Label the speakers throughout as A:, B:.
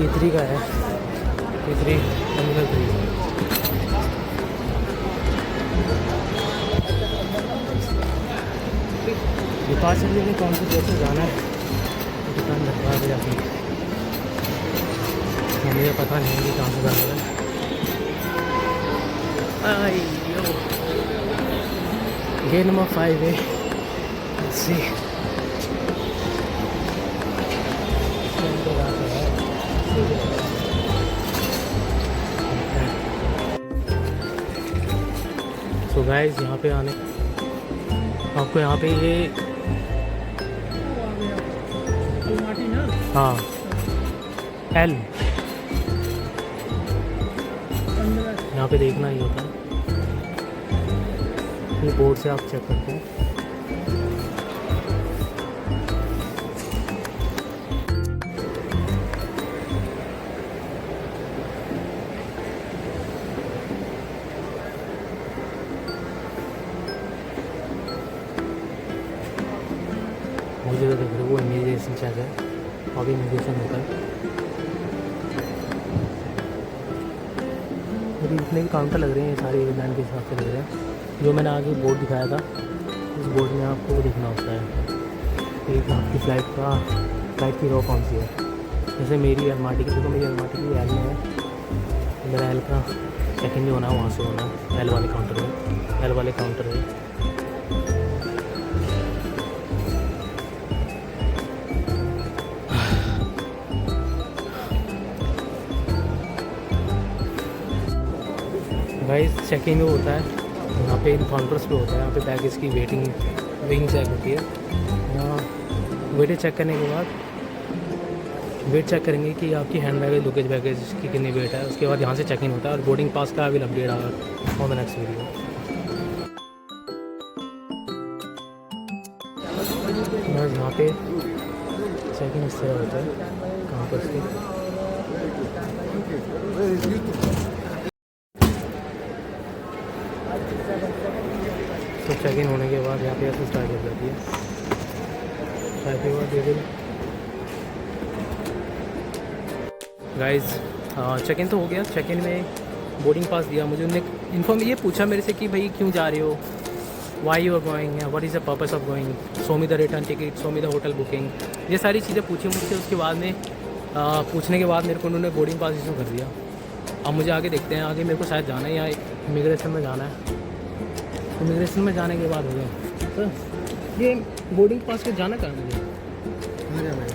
A: T3 का है, T3 terminal 3। Departure में कौन सी जैसे जाना है दुकान धरवा दे जाती है, मुझे पता नहीं है कि कहाँ से जाना है। गेट नंबर 5 है। सी सो गाइस, यहाँ पे आने आपको यहाँ पे ये हाँ एल यहाँ पे देखना ही होता है। ये बोर्ड से आप चेक करते हैं। मुझे तो देख रहे वो इमिग्रेशन चेक है, अभी इमिग्रेशन होता है। अभी इतने भी काउंटर लग रहे हैं, सारे एयरलाइन के हिसाब से लग रहे हैं। जो मैंने आगे बोर्ड दिखाया था, उस बोर्ड में आपको वो दिखना होता है एक आपकी फ़्लाइट की रो कौन सी है। जैसे मेरी अलमाटी की, तो मेरी अलमाटी की एल में है, मेरा एल का सेकेंड जो होना है वहाँ से होना है, एल वाले काउंटर में, एल वाले काउंटर में। गाइस चेक इन होता है यहाँ पे, इन काउंटर्स पे होता है। यहाँ पे बैगेज की वेटिंग चेक होती है। यहाँ वेटेज चेक करने के बाद वेट चेक करेंगे कि आपकी हैंड बैगेज लुगेज बैगेज की कितनी वेट है। उसके बाद यहाँ से चेक इन होता है और बोर्डिंग पास का will update on the next video. यहाँ पे चेक इन इस तरह होता है काउंटर्स के। तो चेक इन होने के बाद यहाँ पे ऐसे स्टार्ट हो जाती है। स्टार्ट के बाद ये गाइस चेक इन तो हो गया। चेक इन में बोर्डिंग पास दिया मुझे, उन्होंने इन्फॉर्म ये पूछा मेरे से कि भाई क्यों जा रहे हो, why you are going, what is the purpose of going, show me the return ticket, show me the hotel booking, ये सारी चीज़ें पूछी मुझसे। उसके बाद में पूछने के बाद मेरे को उन्होंने बोर्डिंग पास इशू कर दिया। अब मुझे आगे देखते हैं, आगे मेरे को शायद जाना है या इमिग्रेशन में जाना है। इमिग्रेशन में जाने के बाद हो गया तो ये बोर्डिंग पास के जाना कहाँ मुझे,
B: कहाँ जाना है?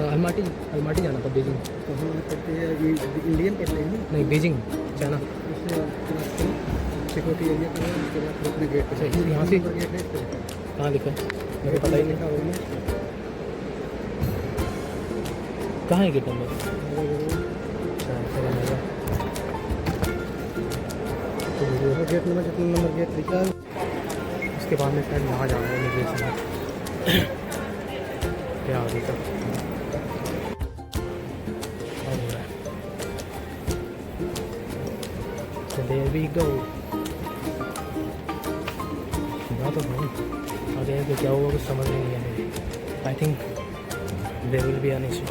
A: अलमाटी जाना था, बीजिंग।
B: तो हम पढ़ते हैं इंडियन पढ़ लेंगे,
A: नहीं बीजिंग जाना।
B: उससे सिक्योरिटी एरिया का उसके बाद अपने गेट पर
A: यहाँ से
B: गेट है
A: कहाँ लिखा है मेरे को पता ही नहीं। कहाँ है गेट नंबर?
B: गेट नंबर जितना नंबर गेट लिखा है।
A: उसके बाद में शायद यहाँ जाना है इमिग्रेशन में। क्या आगे तक So there we go। यहाँ तो नहीं, आगे तो क्या होगा कुछ समझ नहीं है मुझे। I think there will be an issue.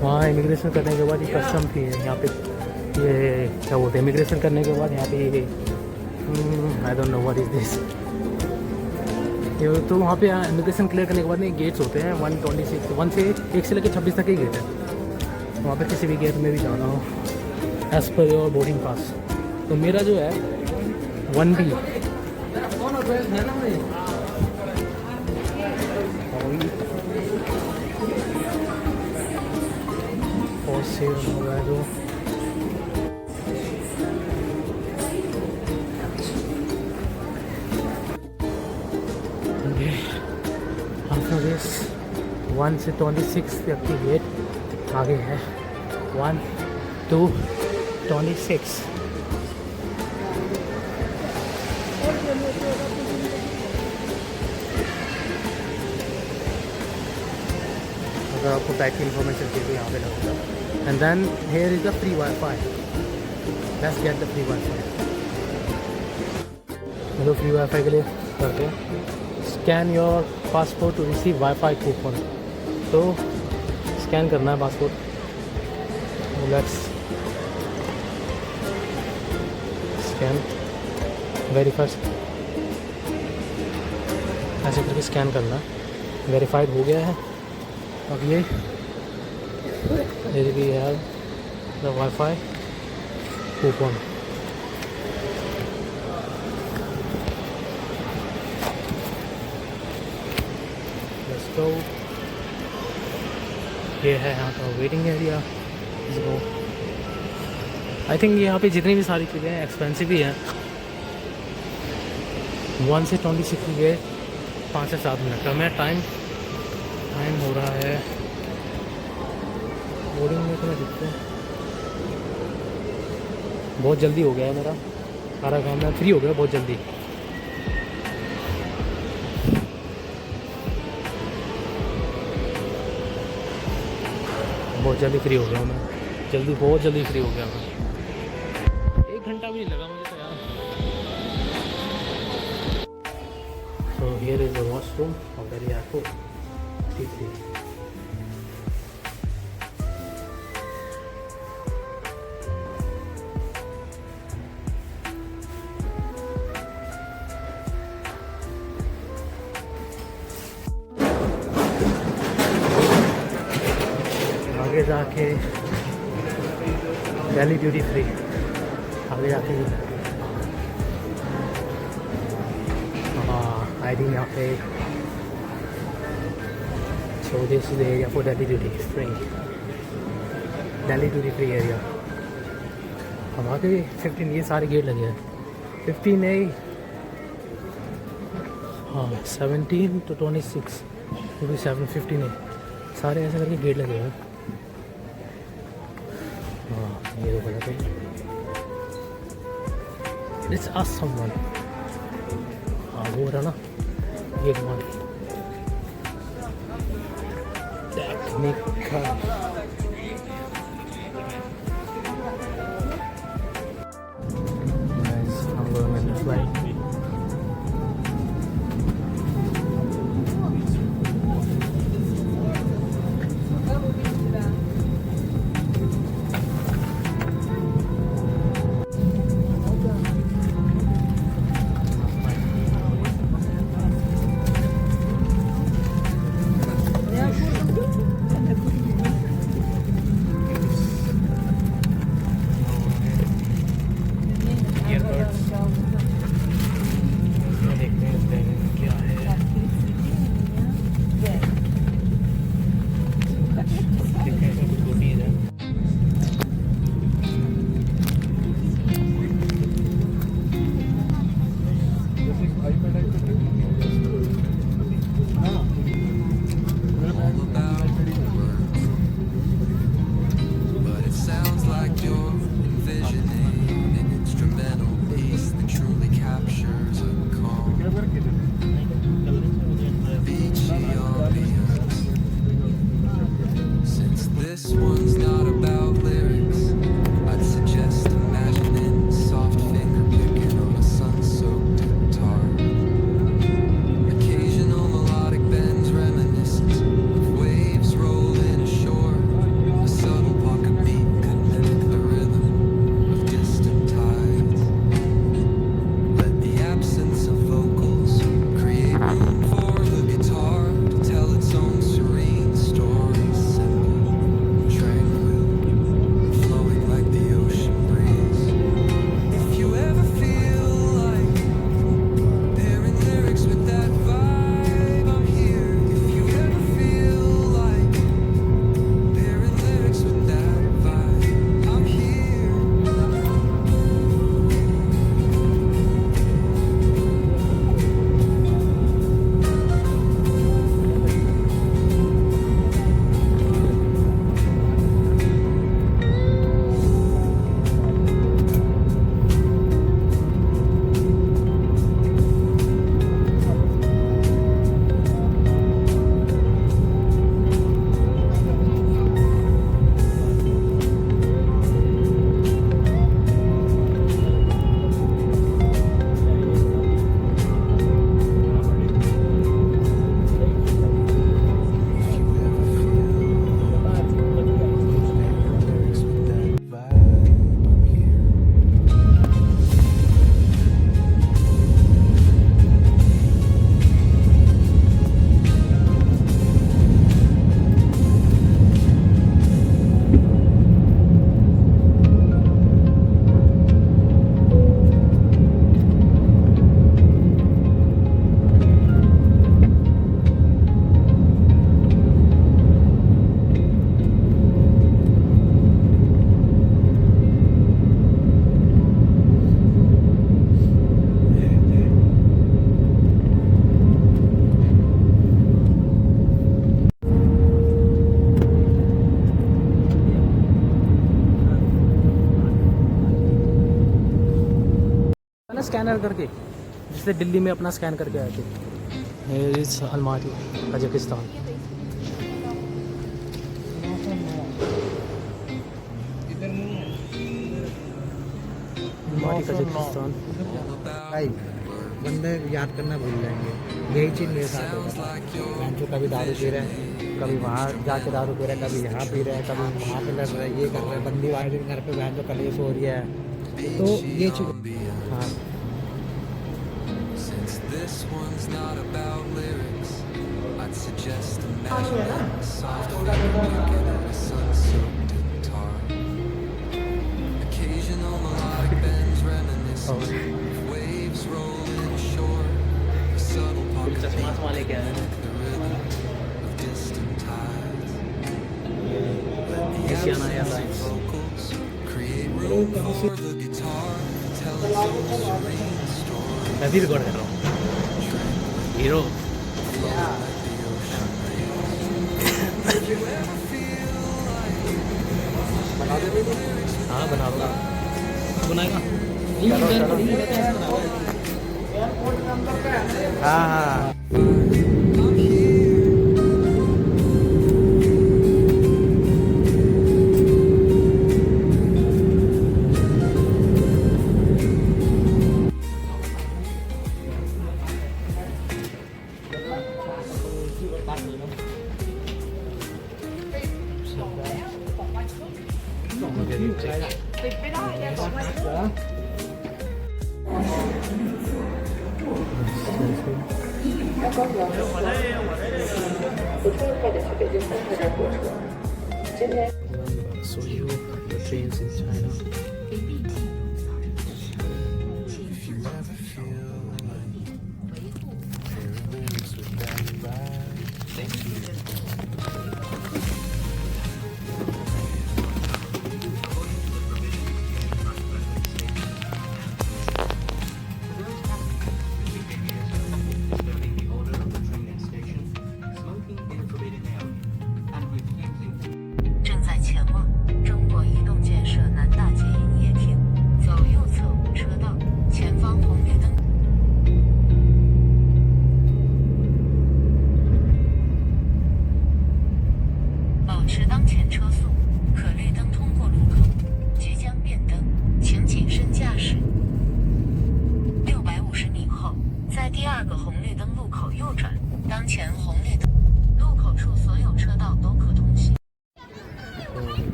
A: वहाँ इमिग्रेशन करने के बाद ये कस्टम फी है यहाँ पे, ये क्या बोलते हैं, इमिग्रेशन करने के बाद यहाँ पे ये I don't know what is this. ये तो वहाँ पे इमिग्रेशन क्लियर करने के बाद में गेट्स होते हैं 126, 1 से लेकर 26 तक ही गेट है। वहाँ पे किसी भी गेट में भी जाना हो as per your boarding pass. तो मेरा जो है 1B और सेव हो रहा है जो आफ्टर दिस 1 से 26 तक की गेट आगे है। 1 2 26। अगर आपको पैक की इन्फॉर्मेशन चाहिए तो यहाँ पे लगेगा। And then here is the free wifi, let's get the free wifi. मतलब फ्री वाईफाई के लिए करते हैं scan your passport to receive wifi coupon. तो स्कैन करना है पासपोर्ट। लेट्स स्कैन, वेरीफाई, ऐसे करके स्कैन करना है। वेरीफाइड हो गया है। अब ये भी है the wifi coupon. Let's go. ये है यहाँ का वेटिंग एरिया। आई थिंक यहाँ पे जितनी भी सारी चीज़ें हैं एक्सपेंसिव ही हैं। 1 से 26 ये 5 से 7 मिनट का मैं टाइम हो रहा है। बोर्डिंग में तो मैं दिखते हैं बहुत जल्दी हो गया है मेरा सारा काम। मैं फ्री हो गया बहुत जल्दी। बहुत जल्दी फ्री हो गया मैं, बहुत जल्दी फ्री हो गया मैं। 1 घंटा भी नहीं लगा मुझे तो यार। So here is the washroom of the airport T3। आगे जाके दिल्ली ड्यूटी फ्री, आगे जाके आई थिंक यहाँ पे so this is the area for Delhi duty free, Delhi duty free area. हम आगे 15 ये सारे गेट लगे हैं। 15 नहीं, हाँ 17 to 26 27 15 नहीं, सारे ऐसे करके गेट लगे हैं। हाँ ये तो गलत है। Let's ask someone। हाँ वो रहा ना गेट 1 टेक्निका। Guys, I'm going on the flight। Scanner करके, जिससे दिल्ली में अपना स्कैन करके आए थे। ये इस अलमाटी कजाकिस्तान। Almaty Kazakhstan.
B: भाई बंदे याद करना भूल जाएंगे। यही चीज़ मेरे साथ होता है। बहन जो कभी दारू पी रहे हैं, कभी वहाँ जाके दारू पी रहे हैं, कभी यहाँ पी रहे हैं, कभी वहाँ पे लड़ रहे हैं, ये कर रहे हैं, बंदी वाले दिन घर पे बहन जो कलेश हो रही है। तो ये चीज़ हाँ
C: Since this one's not about lyrics, I'd suggest imagining a soft looking at a sun-soaked guitar. Occasional melodic bends reminiscent of waves rolling ashore. A subtle pocket of the rhythm of distant tides. Let the absent vocals create room for the guitar to tell its own serene story.
A: मैं भी record कर रहा हूँ hero. हाँ बना दूँगा, बनाएगा।
B: हाँ हाँ
A: So you the trains in China.
C: If you ever feel like lyrics with that vibe, thank you.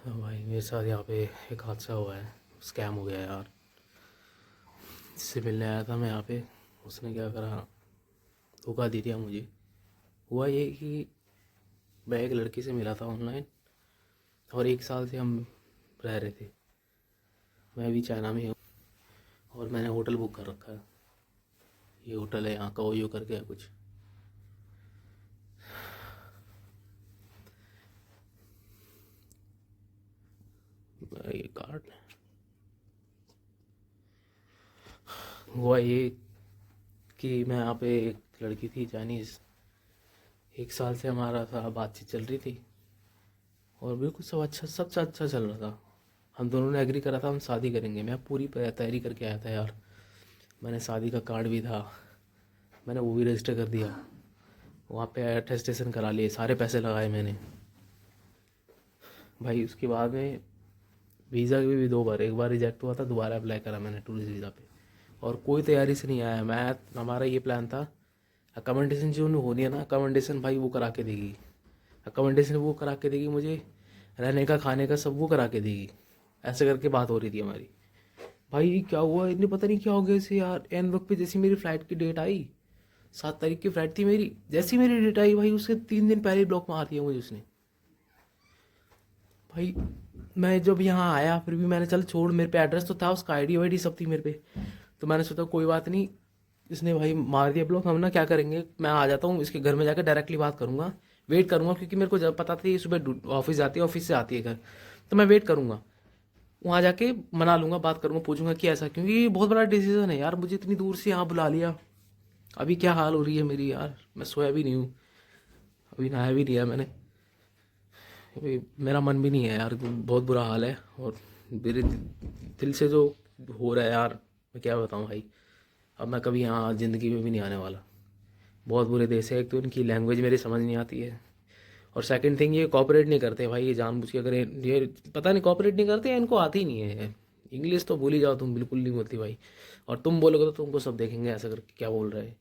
A: भाई मेरे साथ यहाँ पे एक हादसा हुआ है, स्कैम हो गया यार। जिससे मिलने आया था मैं यहाँ पे, उसने क्या करा, धोखा दे दिया मुझे। हुआ ये कि मैं एक लड़की से मिला था ऑनलाइन और 1 साल से हम रह रहे थे। मैं भी चाइना में हूँ और मैंने होटल बुक कर रखा है। ये होटल है यहाँ का, ओयो करके है कुछ। ये कार्ड हुआ ये कि मैं यहाँ पे, एक लड़की थी चाइनीज़, 1 साल से हमारा था बातचीत चल रही थी और बिल्कुल सब अच्छा चल रहा था। हम दोनों ने एग्री करा था हम शादी करेंगे। मैं पूरी तैयारी करके आया था यार। मैंने शादी का कार्ड भी था, मैंने वो भी रजिस्टर कर दिया, वहाँ पे अटेस्टेशन करा लिए, सारे पैसे लगाए मैंने भाई। उसके बाद में वीज़ा की भी 2 बार, एक बार रिजेक्ट हुआ था, दोबारा अप्लाई करा मैंने टूरिस्ट वीज़ा पे, और कोई तैयारी से नहीं आया मैं। हमारा ये प्लान था, अकोमोडेशन जो होनी है ना, अकोमोडेशन भाई वो करा के देगी, अकोमोडेशन वो करा के देगी मुझे, रहने का खाने का सब वो करा के देगी। ऐसे करके बात हो रही थी हमारी। भाई क्या हुआ, इन्हें पता नहीं क्या हो गया इसे यार। एन वक्त पे जैसी मेरी फ़्लाइट की डेट आई, 7 तारीख की फ़्लाइट थी मेरी, जैसी मेरी डेट आई भाई उसके 3 दिन पहले ब्लॉक मार दिया मुझे उसने। भाई मैं जब यहाँ आया फिर भी मैंने चल छोड़, मेरे पे एड्रेस तो था, उसका आईडी वाईडी सब थी मेरे पे, तो मैंने सोचा कोई बात नहीं, इसने भाई मार दिया ब्लॉक, हम ना क्या करेंगे, मैं आ जाता हूँ इसके घर में जाकर डायरेक्टली बात करूँगा, वेट करूँगा, क्योंकि मेरे को जब पता था ये सुबह ऑफिस जाती है, ऑफिस से आती है घर, तो मैं वेट करूँगा, वहाँ जाके मना लूँगा, बात करूँगा, पूछूंगा कि ऐसा, क्योंकि ये बहुत बड़ा डिसीजन है यार, मुझे इतनी दूर से यहाँ बुला लिया, अभी क्या हाल हो रही है मेरी यार, मैं सोया भी नहीं हूँ, अभी नहाया भी नहीं है मैंने, अभी मेरा मन भी नहीं है यार, बहुत बुरा हाल है। और मेरे दिल से जो हो रहा है यार, मैं क्या बताऊँ भाई। अब मैं कभी यहाँ ज़िंदगी में भी नहीं आने वाला। बहुत बुरे देश है, एक तो इनकी लैंग्वेज मेरी समझ नहीं आती है, और सेकंड थिंग ये कोऑपरेट नहीं करते भाई, ये जानबूझ के, अगर ये पता नहीं कोऑपरेट नहीं करते या इनको आती ही नहीं है। इंग्लिश तो भूल ही जाओ तुम, बिल्कुल नहीं बोलती भाई, और तुम बोलोगे तो तुमको सब देखेंगे ऐसा करके क्या बोल रहे हैं,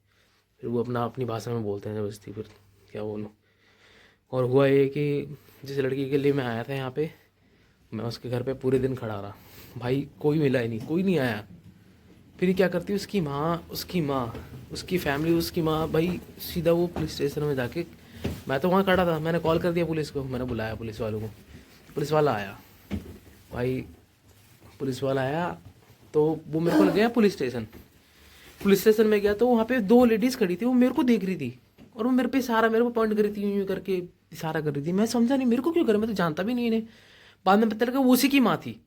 A: फिर वो अपनी भाषा में बोलते हैं जबरदस्ती, फिर क्या बोलूँ। और हुआ ये कि जिस लड़की के लिए मैं आया था यहाँ पे, मैं उसके घर पे पूरे दिन खड़ा रहा भाई, कोई मिला ही नहीं, कोई नहीं आया। फिर क्या करती है उसकी माँ, उसकी फैमिली, उसकी माँ भाई, सीधा वो पुलिस स्टेशन में जाके, मैं तो वहाँ खड़ा था, मैंने कॉल कर दिया पुलिस को, मैंने बुलाया पुलिस वालों को, पुलिस वाला आया भाई, पुलिस वाला आया तो वो मेरे को ले गया पुलिस स्टेशन में गया, तो वहाँ पे 2 लेडीज़ खड़ी थी, वो मेरे को देख रही थी, और वो मेरे पे सारा, मेरे को पॉइंट कर रही थी, यूँ करके इशारा कर रही थी। मैं समझा नहीं मेरे को क्यों कर, मैं तो जानता भी नहीं इन्हें। बाद में पता लगा वो उसी की माँ थी।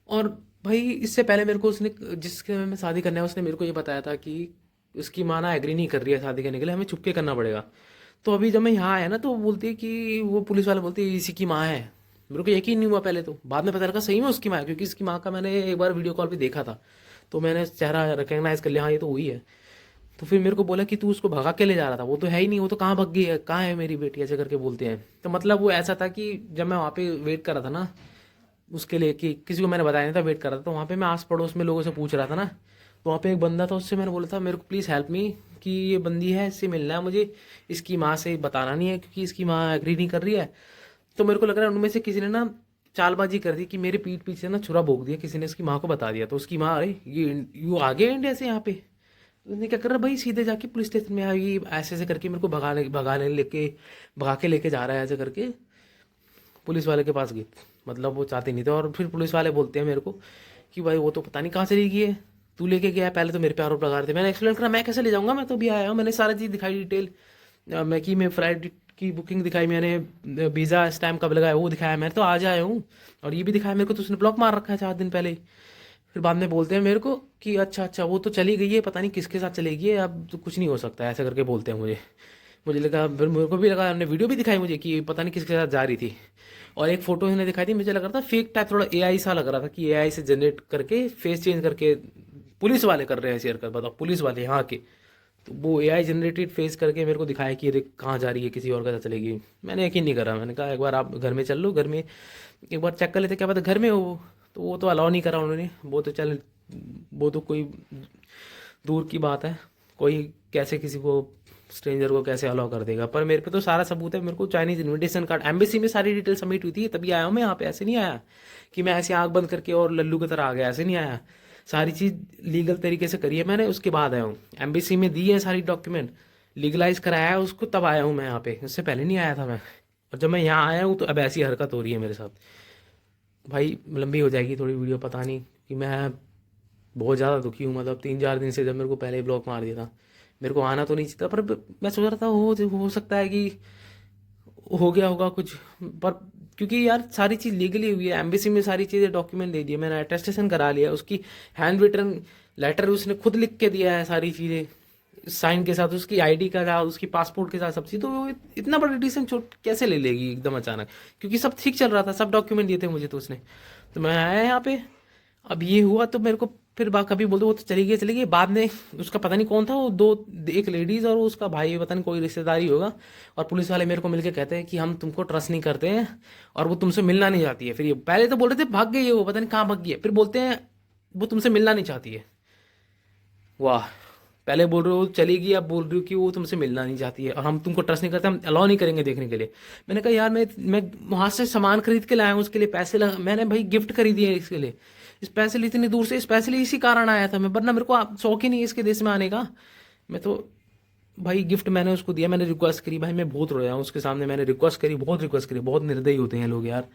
A: और भाई इससे पहले मेरे को उसने, जिसके मैं शादी करना है, उसने मेरे को ये बताया था कि उसकी माँ ना एग्री नहीं कर रही है शादी करने के लिए, हमें चुपके करना पड़ेगा। तो अभी जब मैं यहाँ आया ना, तो वो बोलती है कि वो पुलिस वाले बोलते हैं इसी की माँ है। मेरे को यकीन नहीं हुआ पहले, तो बाद में पता लगा सही में उसकी माँ है, क्योंकि इसकी माँ का मैंने एक बार वीडियो कॉल पे देखा था, तो मैंने चेहरा रिकग्नाइज कर लिया, हाँ ये तो वही है। तो फिर मेरे को बोला कि तू उसको भगा के ले जा रहा था, वो तो है ही नहीं, वो तो कहाँ भग गई है, कहाँ है मेरी बेटी, ऐसे करके बोलते हैं। तो मतलब वो ऐसा था कि जब मैं वहाँ पे वेट कर रहा था ना उसके लिए, कि किसी को मैंने बताया नहीं था, वेट कर रहा था, तो वहाँ पे मैं आस पड़ोस में लोगों से पूछ रहा था ना, तो वहाँ पे एक बंदा था, उससे मैंने बोला था मेरे को प्लीज़ हेल्प मी, कि ये बंदी है, इससे मिलना है मुझे, इसकी माँ से बताना नहीं है क्योंकि इसकी माँ एग्री नहीं कर रही है। तो मेरे को लग रहा है उनमें से किसी ने ना चालबाजी कर दी, कि मेरे पीठ पीछे ना छुरा भोंक दिया, किसी ने उसकी माँ को बता दिया, तो उसकी माँ, अरे ये आ गया इंडिया से यहाँ पे, तो उसने क्या कर रहा भाई, सीधे जाके पुलिस स्टेशन में आई, ऐसे ऐसे करके मेरे को भगा के लेके जा रहा है, ऐसे करके पुलिस वाले के पास गई। मतलब वो चाहते नहीं थे, और फिर पुलिस वाले बोलते हैं मेरे को कि भाई वो तो पता नहीं कहाँ चली गई है, तू लेके गया है। पहले तो मेरे पे आरोप लगा रहे थे, मैंने एक्सप्लेन करा मैं कैसे ले जाऊँगा, मैं तो अभी आया हूँ, मैंने सारी चीज़ दिखाई डिटेल, मैं फ्लाइट की बुकिंग दिखाई, मैंने वीज़ा स्टैम्प कब लगाया वो दिखाया, मैं तो आज आया हूँ, और ये भी दिखाया मेरे को, तो उसने ब्लॉक मार रखा है 4 दिन पहले ही। फिर बाद में बोलते हैं मेरे को कि अच्छा वो तो चली गई है, पता नहीं किसके साथ चली गई है, अब तो कुछ नहीं हो सकता है, ऐसा करके बोलते हैं मुझे। मुझे लगा, फिर मेरे को भी लगा, हमने वीडियो भी दिखाई मुझे कि पता नहीं किसके साथ जा रही थी, और एक फ़ोटो इन्होंने दिखाई थी, मुझे लग रहा था फेक टाइप, थोड़ा एआई सा लग रहा था, कि एआई से जनरेट करके फेस चेंज करके पुलिस वाले कर रहे हैं शेयर कर, बताओ पुलिस वाले यहाँ के, तो वो एआई जनरेटेड फेस करके मेरे को दिखाया कि अरे कहाँ जा रही है, किसी और के साथ चलेगी। मैंने यकीन नहीं करा, मैंने कहा एक बार आप घर में चल लो, घर में एक बार चेक कर लेते, क्या पता घर में हो। तो वो तो अलाउ नहीं करा उन्होंने, वो तो कोई दूर की बात है, कोई कैसे किसी को, स्ट्रेंजर को कैसे अलाउ कर देगा। पर मेरे पे तो सारा सबूत है, मेरे को चाइनीज इनविटेशन कार्ड, एम्बेसी में सारी डिटेल सबमिट हुई थी, तभी आया हूँ मैं यहाँ पे, ऐसे नहीं आया कि मैं ऐसे आँख बंद करके और लल्लू की तरह आ गया, ऐसे नहीं आया। सारी चीज़ लीगल तरीके से करी है मैंने, उसके बाद आया हूँ, एम्बेसी में दी है सारी डॉक्यूमेंट, लीगलाइज कराया है उसको, तब आया हूँ मैं यहाँ पे, उससे पहले नहीं आया था मैं। और जब मैं यहाँ आया हूँ तो अब ऐसी हरकत हो रही है मेरे साथ। भाई लंबी हो जाएगी थोड़ी वीडियो, पता नहीं, कि मैं बहुत ज़्यादा दुखी हूँ, मतलब 3-4 दिन से, जब मेरे को पहले ही ब्लॉक मार दिया था, मेरे को आना तो नहीं चाहिए था, पर मैं सोच रहा था हो सकता है कि हो गया होगा कुछ, पर क्योंकि यार सारी चीज़ लीगली हुई है, एम्बेसी में सारी चीज़ें डॉक्यूमेंट दे दिए, मैंने अटेस्टेशन करा लिया, उसकी हैंड रिटन लेटर उसने खुद लिख के दिया है, सारी चीज़ें साइन के साथ, उसकी आईडी का साथ, उसकी पासपोर्ट के साथ सब चीज़, तो वो इतना बड़ा डिसीजन छोट कैसे ले लेगी एकदम अचानक, क्योंकि सब ठीक चल रहा था, सब डॉक्यूमेंट दिए थे मुझे, तो उसने, तो मैं आया यहाँ पे, अब ये हुआ तो मेरे को फिर कभी बोलते वो तो चली गई। बाद में उसका पता नहीं कौन था वो, एक लेडीज़ और उसका भाई, पता नहीं कोई रिश्तेदारी होगा, और पुलिस वाले मेरे को मिलके कहते हैं कि हम तुमको ट्रस्ट नहीं करते हैं और वो तुमसे मिलना नहीं चाहती है। फिर ये पहले तो बोल रहे थे भाग गई है वो, पता नहीं कहाँ भाग गई है, फिर बोलते हैं वो तुमसे मिलना नहीं चाहती है। वाह, पहले बोल रहे हो चली गई, अब बोल रही हो कि वो तुमसे मिलना नहीं चाहती है और हम तुमको ट्रस्ट नहीं करते, हम अलाउ नहीं करेंगे देखने के लिए। मैंने कहा यार मैं वहाँ से सामान खरीद के लाया हूँ, उसके लिए पैसे मैंने भाई गिफ्ट खरीदी है इसके लिए, स्पेशली इतनी दूर से स्पेशली इसी कारण आया था मैं, वरना मेरे को शौक ही नहीं है इसके देश में आने का। मैं तो भाई गिफ्ट मैंने उसको दिया, मैंने रिक्वेस्ट करी भाई, मैं बहुत रोया हूँ उसके सामने, मैंने रिक्वेस्ट करी, बहुत रिक्वेस्ट करी, बहुत निर्दयी होते हैं लोग यार,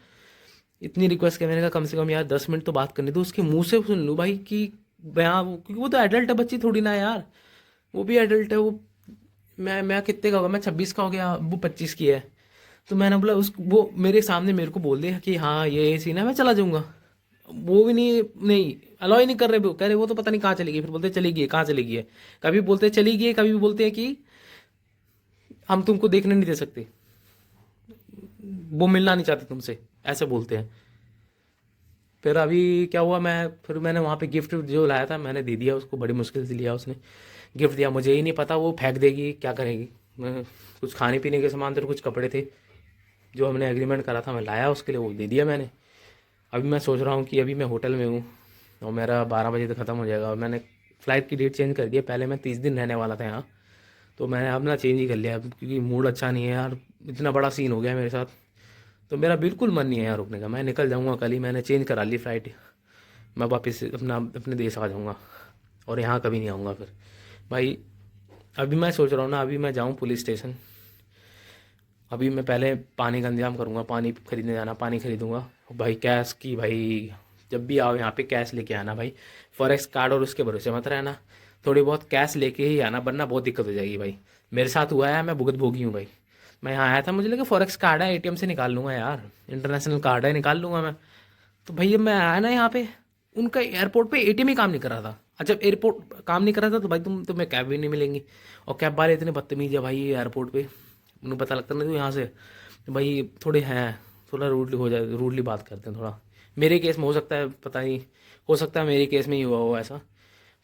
A: इतनी रिक्वेस्ट की। मैंने कहा कम से कम यार 10 मिनट तो बात करने दो, उसके मुंह से सुन लूँ भाई कि हाँ, क्योंकि वो तो एडल्ट है, बच्ची थोड़ी ना है यार, वो भी एडल्ट है। वो मैं कितने का होगा, मैं 26 का हो गया, वो 25 की है। तो मैंने बोला वो मेरे सामने मेरे को बोल दिया कि हाँ ये सीन है, मैं चला जाऊँगा। वो भी नहीं अलाउ ही नहीं कर रहे, वो कह रहे वो तो पता नहीं कहाँ चली गई, फिर बोलते चली गई, कहाँ चली गई है, कभी बोलते चली गई, कभी बोलते हैं कि हम तुमको देखने नहीं दे सकते, वो मिलना नहीं चाहते तुमसे, ऐसे बोलते हैं। फिर अभी क्या हुआ, फिर मैंने वहाँ पे गिफ्ट जो लाया था मैंने दे दिया उसको, बड़ी मुश्किल से लिया उसने, गिफ्ट दिया, मुझे ही नहीं पता वो फेंक देगी क्या करेगी। मैं कुछ खाने पीने के सामान थे, कुछ कपड़े थे जो हमने एग्रीमेंट करा था, मैं लाया उसके लिए, वो दे दिया मैंने। अभी मैं सोच रहा हूँ कि अभी मैं होटल में हूँ और मेरा 12 बजे तक ख़त्म हो जाएगा, और मैंने फ़्लाइट की डेट चेंज कर दी है, पहले मैं 30 दिन रहने वाला था यहाँ, तो मैंने अब ना चेंज ही कर लिया क्योंकि मूड अच्छा नहीं है यार, इतना बड़ा सीन हो गया मेरे साथ, तो मेरा बिल्कुल मन नहीं है यहाँ रुकने का। मैं निकल जाऊँगा कल ही, मैंने चेंज करा ली फ़्लाइट, मैं वापस अपने देश आ जाऊँगा और यहाँ कभी नहीं आऊँगा फिर भाई। अभी मैं सोच रहा हूँ ना, अभी मैं जाऊँ पुलिस स्टेशन, अभी मैं पहले पानी का इंतजाम करूँगा, पानी खरीदने जाना, पानी खरीदूँगा भाई, कैश की भाई, जब भी आओ यहाँ पे कैश लेके आना भाई, फॉरेक्स कार्ड और उसके भरोसे मत रहना, थोड़ी बहुत कैश लेके ही आना, वरना बहुत दिक्कत हो जाएगी भाई। मेरे साथ हुआ है, मैं भुगत भोगी हूँ भाई। मैं यहाँ आया था, मुझे लगा फॉरेक्स कार्ड है, एटीएम से निकाल लूँगा यार, इंटरनेशनल कार्ड है निकाल लूँगा मैं, तो भैया मैं आया ना यहाँ पे, उनका एयरपोर्ट पे एटीएम ही काम नहीं कर रहा था। अच्छा एयरपोर्ट काम नहीं कर रहा था तो भाई तुम्हें कैब भी नहीं मिलेंगी, और कैब वाले इतने बदतमीज है भाई एयरपोर्ट पे, उन्हें पता लगता नहीं तो यहाँ से भाई थोड़े हैं, थोड़ा रूडली हो जाए, रूडली बात करते हैं थोड़ा। मेरे केस में हो सकता है, पता नहीं, हो सकता है मेरे केस में ही हुआ हो ऐसा,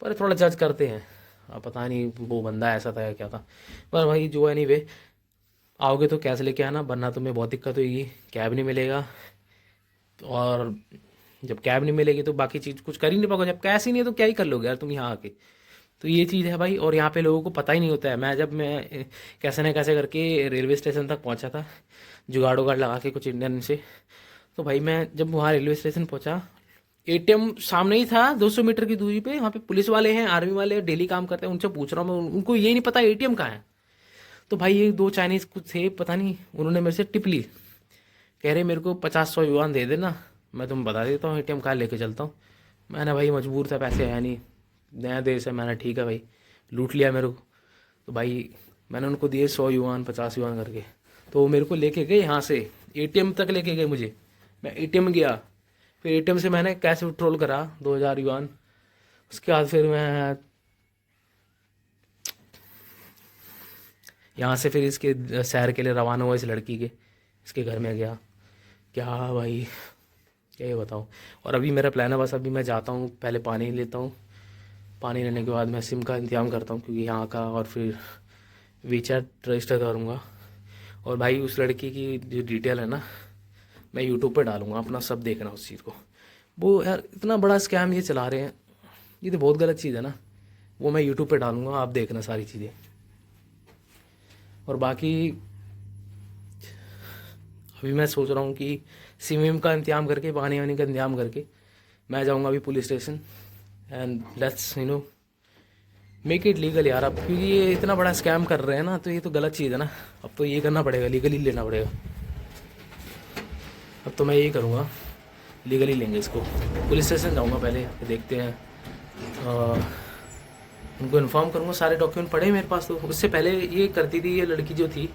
A: पर थोड़ा जज करते हैं। अब पता नहीं वो बंदा ऐसा था या क्या था, पर भाई जो है, एनीवे आओगे तो कैश लेके आना, वरना तुम्हें बहुत दिक्कत होगी, कैब नहीं मिलेगा, और जब कैब नहीं मिलेगी तो बाकी चीज़ कुछ कर ही नहीं पाओगे, जब कैश ही नहीं है तो क्या ही कर लोगे यार तुम यहाँ आके। तो ये चीज़ है भाई, और यहाँ पे लोगों को पता ही नहीं होता है। मैं कैसे न कैसे करके रेलवे स्टेशन तक पहुँचा था, जुगाड़ उगाड़ लगा के कुछ इंडियन से, तो भाई मैं जब वहाँ रेलवे स्टेशन पहुँचा, एटीएम सामने ही था 200 मीटर की दूरी पे, वहाँ पे पुलिस वाले हैं, आर्मी वाले डेली काम करते हैं, उनसे पूछ रहा हूँ मैं, उनको ये नहीं पता एटीएम कहाँ है। तो भाई ये 2 चाइनीज़ कुछ थे पता नहीं, उन्होंने मेरे से टिप ली, कह रहे मेरे को 50-100 युआन दे देना, मैं तुम्हें बता देता हूँ एटीएम कार्ड लेके चलता हूँ। मैंने भाई मजबूर था, पैसे है नहीं, नया देश है, मैंने ठीक है भाई, लूट लिया मेरे को। तो भाई मैंने उनको दिए 100 युआन 50 युआन करके, तो वो मेरे को लेके गए यहाँ से एटीएम तक लेके गए मुझे। मैं एटीएम गया, फिर एटीएम से मैंने कैश विड्रॉल करा 2000 युआन, उसके बाद फिर मैं यहाँ से फिर इसके शहर के लिए रवाना हुआ, इस लड़की के इसके घर में गया। क्या भाई क्या ये बताऊँ। और अभी मेरा प्लान है बस, अभी मैं जाता हूँ, पहले पानी लेता हूँ, पानी लेने के बाद मैं सिम का इंतजाम करता हूँ क्योंकि यहाँ का, और फिर वीचैट रजिस्टर करूँगा। और भाई उस लड़की की जो डिटेल है ना, मैं यूट्यूब पे डालूँगा, अपना सब देखना उस चीज़ को। वो यार इतना बड़ा स्कैम ये चला रहे हैं, ये तो बहुत गलत चीज़ है ना, वो मैं यूट्यूब पे डालूँगा, आप देखना सारी चीज़ें। और बाकी अभी मैं सोच रहा हूँ कि सिम विम का इंतजाम करके, पानी वानी का इंतजाम करके मैं जाऊँगा अभी police station, and let's make it legal यार। अब क्योंकि ये इतना बड़ा स्कैम कर रहे हैं ना, तो ये तो गलत चीज़ है ना, अब तो ये करना पड़ेगा, लीगली लेना पड़ेगा। अब तो मैं यही करूँगा, लीगली लेंगे इसको। पुलिस स्टेशन जाऊँगा पहले, देखते हैं, उनको इन्फॉर्म करूँगा, सारे डॉक्यूमेंट पड़े हैं मेरे पास। तो उससे पहले ये करती थी, ये लड़की जो थी,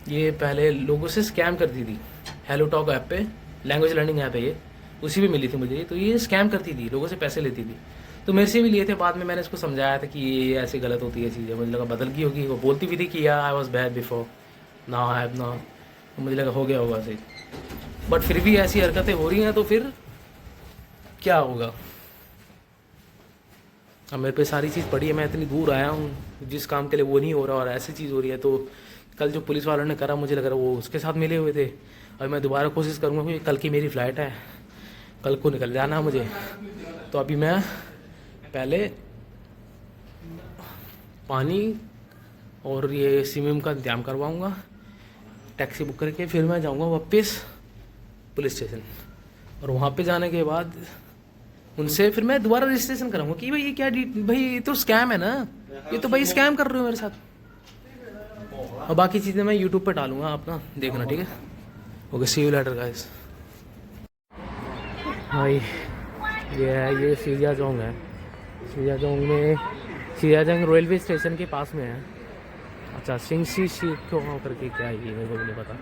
A: ये पहले लोगों से स्कैम करती थी, हेलो टॉक ऐप पे, लैंग्वेज लर्निंग ऐप है ये, उसी पे मिली थी मुझे। तो ये स्कैम करती थी, लोगों से पैसे लेती थी, तो मेरे से भी लिए थे। बाद में मैंने इसको समझाया था कि ये ऐसे गलत होती है चीज़ें, मुझे लगा बदल गई होगी, वो बोलती भी थी कि यार I was bad before, now I have now, तो मुझे लगा हो गया होगा सही। बट फिर भी ऐसी हरकतें हो रही हैं, तो फिर क्या होगा। अब मेरे पे सारी चीज़ पड़ी है, मैं इतनी दूर आया हूँ, जिस काम के लिए वो नहीं हो रहा और ऐसी चीज़ हो रही है। तो कल जो पुलिस वालों ने करा, मुझे लग रहा वो उसके साथ मिले हुए थे। अभी मैं दोबारा कोशिश करूँगा, क्योंकि कल की मेरी फ़्लाइट है, कल को निकल जाना है मुझे। तो अभी मैं पहले पानी और ये सिम का इंतजाम करवाऊँगा, टैक्सी बुक करके, फिर मैं जाऊँगा वापस पुलिस स्टेशन। और वहाँ पे जाने के बाद उनसे फिर मैं दोबारा रजिस्ट्रेशन कराऊंगा कि भाई ये क्या भाई ये तो स्कैम है ना, ये तो भाई स्कैम कर रहे हो मेरे साथ। और बाकी चीज़ें मैं यूट्यूब पे डालूंगा, आप ना देखना, ठीक है। Okay, see you later guys. भाई ये शिजाजोंग है, शिजाजोंग में, शिजाजोंग रेलवे स्टेशन के पास में है। अच्छा, सिंगसी शी क्यों करके क्या है ये मेरे को नहीं पता।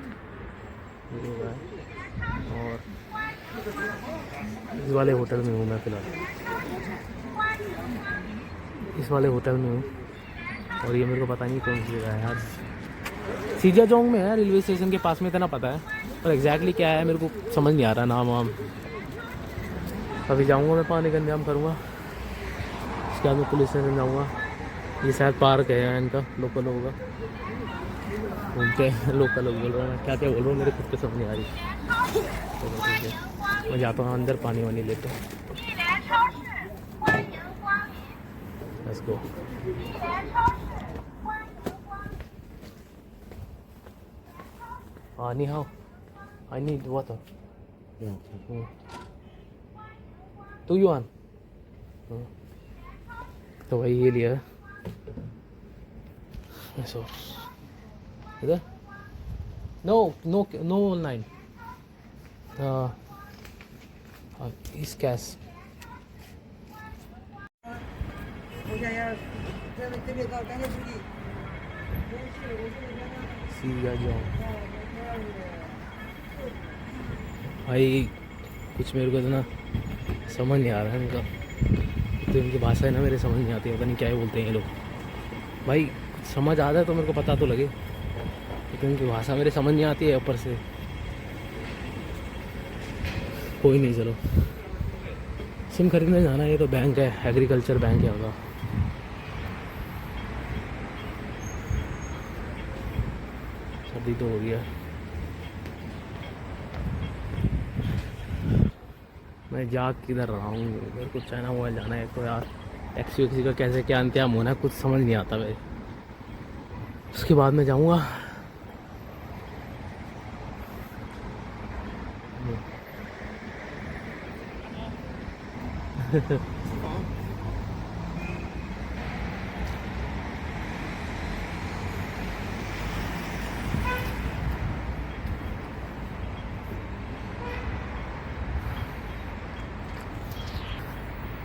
A: और इस वाले होटल में हूँ मैं फ़िलहाल, इस वाले होटल में हूँ। और ये मेरे को पता नहीं कौन सी जगह है यार, सीजाजोंग में है, रेलवे स्टेशन के पास में, इतना पता है, पर एग्जैक्टली क्या है मेरे को समझ नहीं आ रहा नाम वाम। अभी जाऊँगा मैं, पानी का इंतजाम करूँगा, उसके बाद मैं पुलिस स्टेशन जाऊँगा। ये शायद पार्क है इनका, लोकल होगा, घूमते हैं। लोकल लोग बोल रहा हूँ, क्या क्या बोल रहा हूँ मेरे खुद को समझ नहीं आ रही। चलो ठीक है, मैं जाता हूँ अंदर, पानी वानी लेते हैं। Let's go. नी हाउ, I need water. Two yuan. तो भाई ये लिया सो इधर, no no no online, is cash. Shijiazhuang भाई, कुछ मेरे को इतना समझ नहीं आ रहा है इनका, तो इनकी भाषा है ना मेरे समझ नहीं आती है, पता नहीं क्या ही बोलते हैं ये लोग। भाई समझ आता है तो मेरे को पता तो लगे, लेकिन इनकी भाषा मेरे समझ नहीं आती है ऊपर से। कोई नहीं, चलो सिम खरीदने जाना है, ये तो बैंक है, एग्रीकल्चर बैंक है होगा। सर्दी तो हो गया, मैं जा किधर रहा हूँ, मेरे को चाइना मोबाइल जाना है तो यार, टैक्सी वैक्सी का कैसे क्या इंतजाम होना है कुछ समझ नहीं आता भाई। उसके बाद मैं जाऊँगा।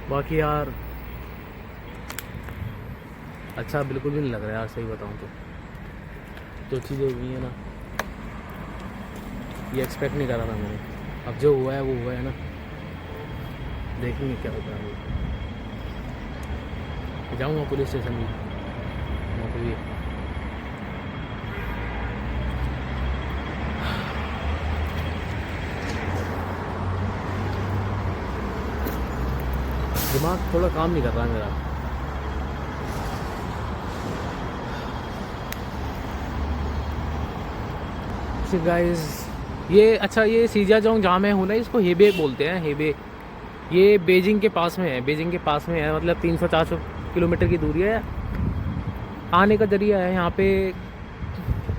A: बाकी यार अच्छा बिल्कुल भी नहीं लग रहा यार, सही बताऊँ तो। जो चीज़ें हुई है ना, ये एक्सपेक्ट नहीं करा था मैंने। अब जो हुआ है वो हुआ है ना, देखेंगे क्या होता है। जाऊँगा पुलिस स्टेशन भी, वहाँ पे भी दिमाग थोड़ा काम नहीं कर रहा है मेरा। सो गाइस, ये अच्छा, ये सीजाजोंग जहाँ मैं हूँ ना, इसको हेबे बोलते हैं, हेबे। ये बीजिंग के पास में है, बीजिंग के पास में है, मतलब 300-400 किलोमीटर की दूरी है। आने का जरिया है यहाँ पे,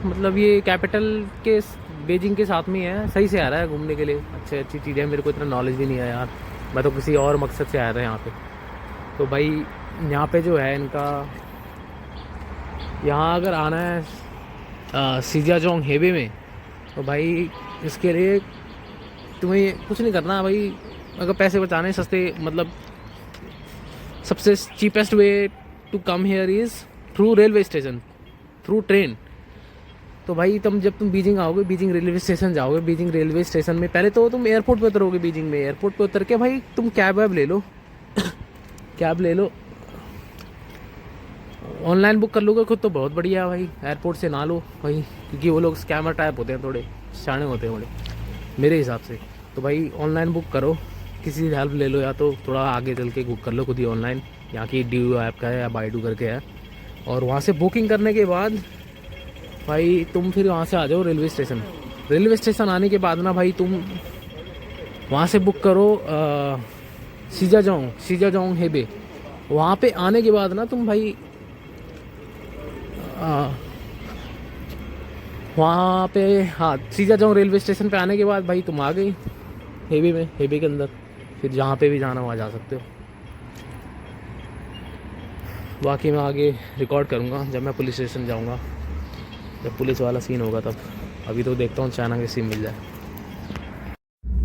A: मतलब ये कैपिटल के बीजिंग के साथ में है, सही से आ रहा है घूमने के लिए, अच्छी चीज़ें। मेरे को इतना नॉलेज भी नहीं है यार, मैं तो किसी और मकसद से आया था यहाँ पे। तो भाई यहाँ पे जो है इनका, यहाँ अगर आना है सीजाजोंग हेबे में, तो भाई इसके लिए तुम्हें कुछ नहीं करना भाई। अगर पैसे बचाने सस्ते, मतलब सबसे cheapest way to come here is through railway station, through train. तो भाई जब तुम बीजिंग आओगे, बीजिंग रेलवे स्टेशन जाओगे, बीजिंग रेलवे स्टेशन में पहले तो तुम एयरपोर्ट पे उतरोगे। बीजिंग में एयरपोर्ट पे उतर के भाई तुम कैब वैब ले लो कैब ले लो, ऑनलाइन बुक कर लोगे खुद तो बहुत बढ़िया है भाई। एयरपोर्ट से ना लो भाई, क्योंकि वो लोग स्कैमर टाइप होते हैं, थोड़े शाणे होते हैं बड़े मेरे हिसाब से। तो भाई ऑनलाइन बुक करो, किसी से हेल्प ले लो, या तो थोड़ा आगे चल के बुक कर लो खुद ही ऑनलाइन। यहाँ की ड्यू ऐप का है या बाइडू करके है। और वहाँ से बुकिंग करने के बाद भाई तुम फिर वहाँ से आ जाओ रेलवे स्टेशन। रेलवे स्टेशन आने के बाद ना भाई तुम वहाँ से बुक करो सीजाजोंग हेबे। वहाँ पे आने के बाद ना तुम भाई वहाँ पे, हाँ, सीजाजोंग रेलवे स्टेशन पे आने के बाद भाई तुम आ गई हेबे में, हेबे के अंदर। फिर जहाँ पे भी जाना वहाँ जा सकते हो। बाकी मैं आगे रिकॉर्ड करूँगा जब मैं पुलिस स्टेशन जाऊँगा, जब पुलिस वाला सीन होगा तब। अभी तो देखता हूँ चाइना की सिम मिल जाए।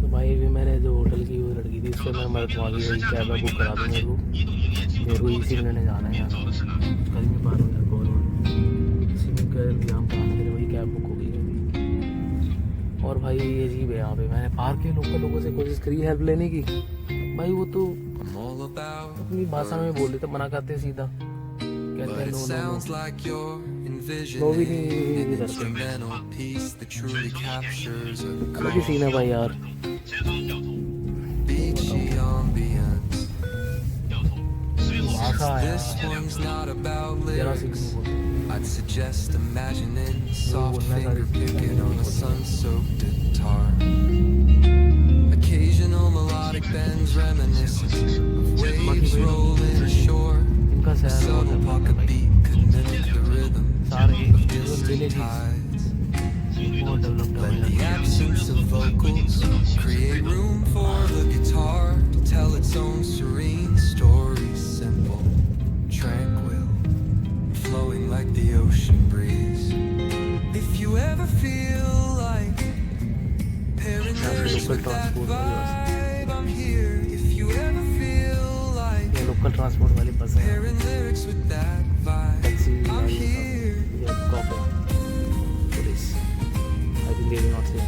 A: तो भाई भी मैंने जो होटल की वो लड़की थी, उससे मैं मदद मांगी, वही कैब में बुक करा दूँ मेरे को इसी में लेने जाना है यहाँ। कल नहीं पा रहा हूँ यार, कॉल इसी में कर एग्जाम का आने के लिए वही कैब बुक हो गई है। और भाई ये अजीब है यहाँ पे। मैंने पार्क के लोगों से कोशिश करी हेल्प लेने की, भाई वो तो
C: I'm all about
A: अपनी भाषा में बोल देते, मना करते सीधा, कहते
C: but
A: हैं
C: it
A: no no
C: sounds
A: no,
C: like you're
A: no भी
C: envisioning
A: नहीं
C: an
A: करते।
C: instrumental piece that truly captures a
A: अलग ही सीन है भाई यार।
C: beachy ambience.
A: भाषा है
C: This one's not about
A: जरा सी भी
C: lyrics.
A: नहीं बोलते।
C: I'd suggest imagining soft
A: बोलना
C: finger
A: सारी चीज़ें
C: picking
A: नहीं
C: on a
A: बोलते।
C: sun-soaked guitar. Occasional melodic bends reminiscent of waves rolling ashore.
A: इनका
C: A
A: शहर बहुत
C: subtle
A: है
C: pocket
A: भाई,
C: beat could mimic the rhythm
A: सारे
C: of distant
A: विलेजेस
C: tides.
A: बहुत डेवलप्ड
C: Let
A: है
C: the
A: भाई।
C: absence of vocals create room for the guitar to tell its own serene story. Simple, tranquil, flowing like the ocean breeze. If you ever feel like pairing lyrics with that vibe, I'm here. If you ever feel like
A: ये local transport वाली bus है,
C: pairing lyrics with that vibe,
A: taxi
C: I'm here.
A: या cop police, I think they will not say.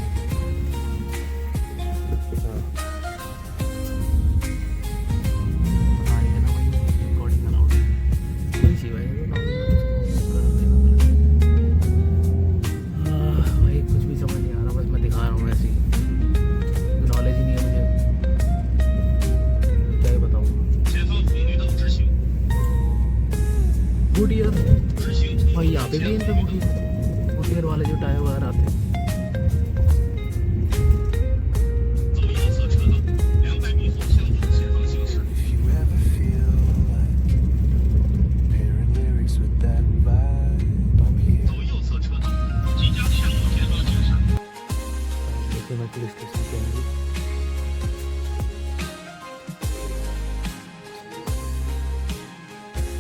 A: भाई कुछ भी समझ नहीं आ रहा, बस मैं दिखा रहा हूँ ऐसे ही, नॉलेज ही नहीं है मुझे, क्या ही बताऊँ। गुडियर भाई, यहाँ पे भी इन पे गुडियर वाले जो टायर वगैरह आते हैं।
C: If you ever feel like pairing lyrics with that vibe, I'm here.
A: देखिए मैं पुलिस स्टेशन पे आऊँगी।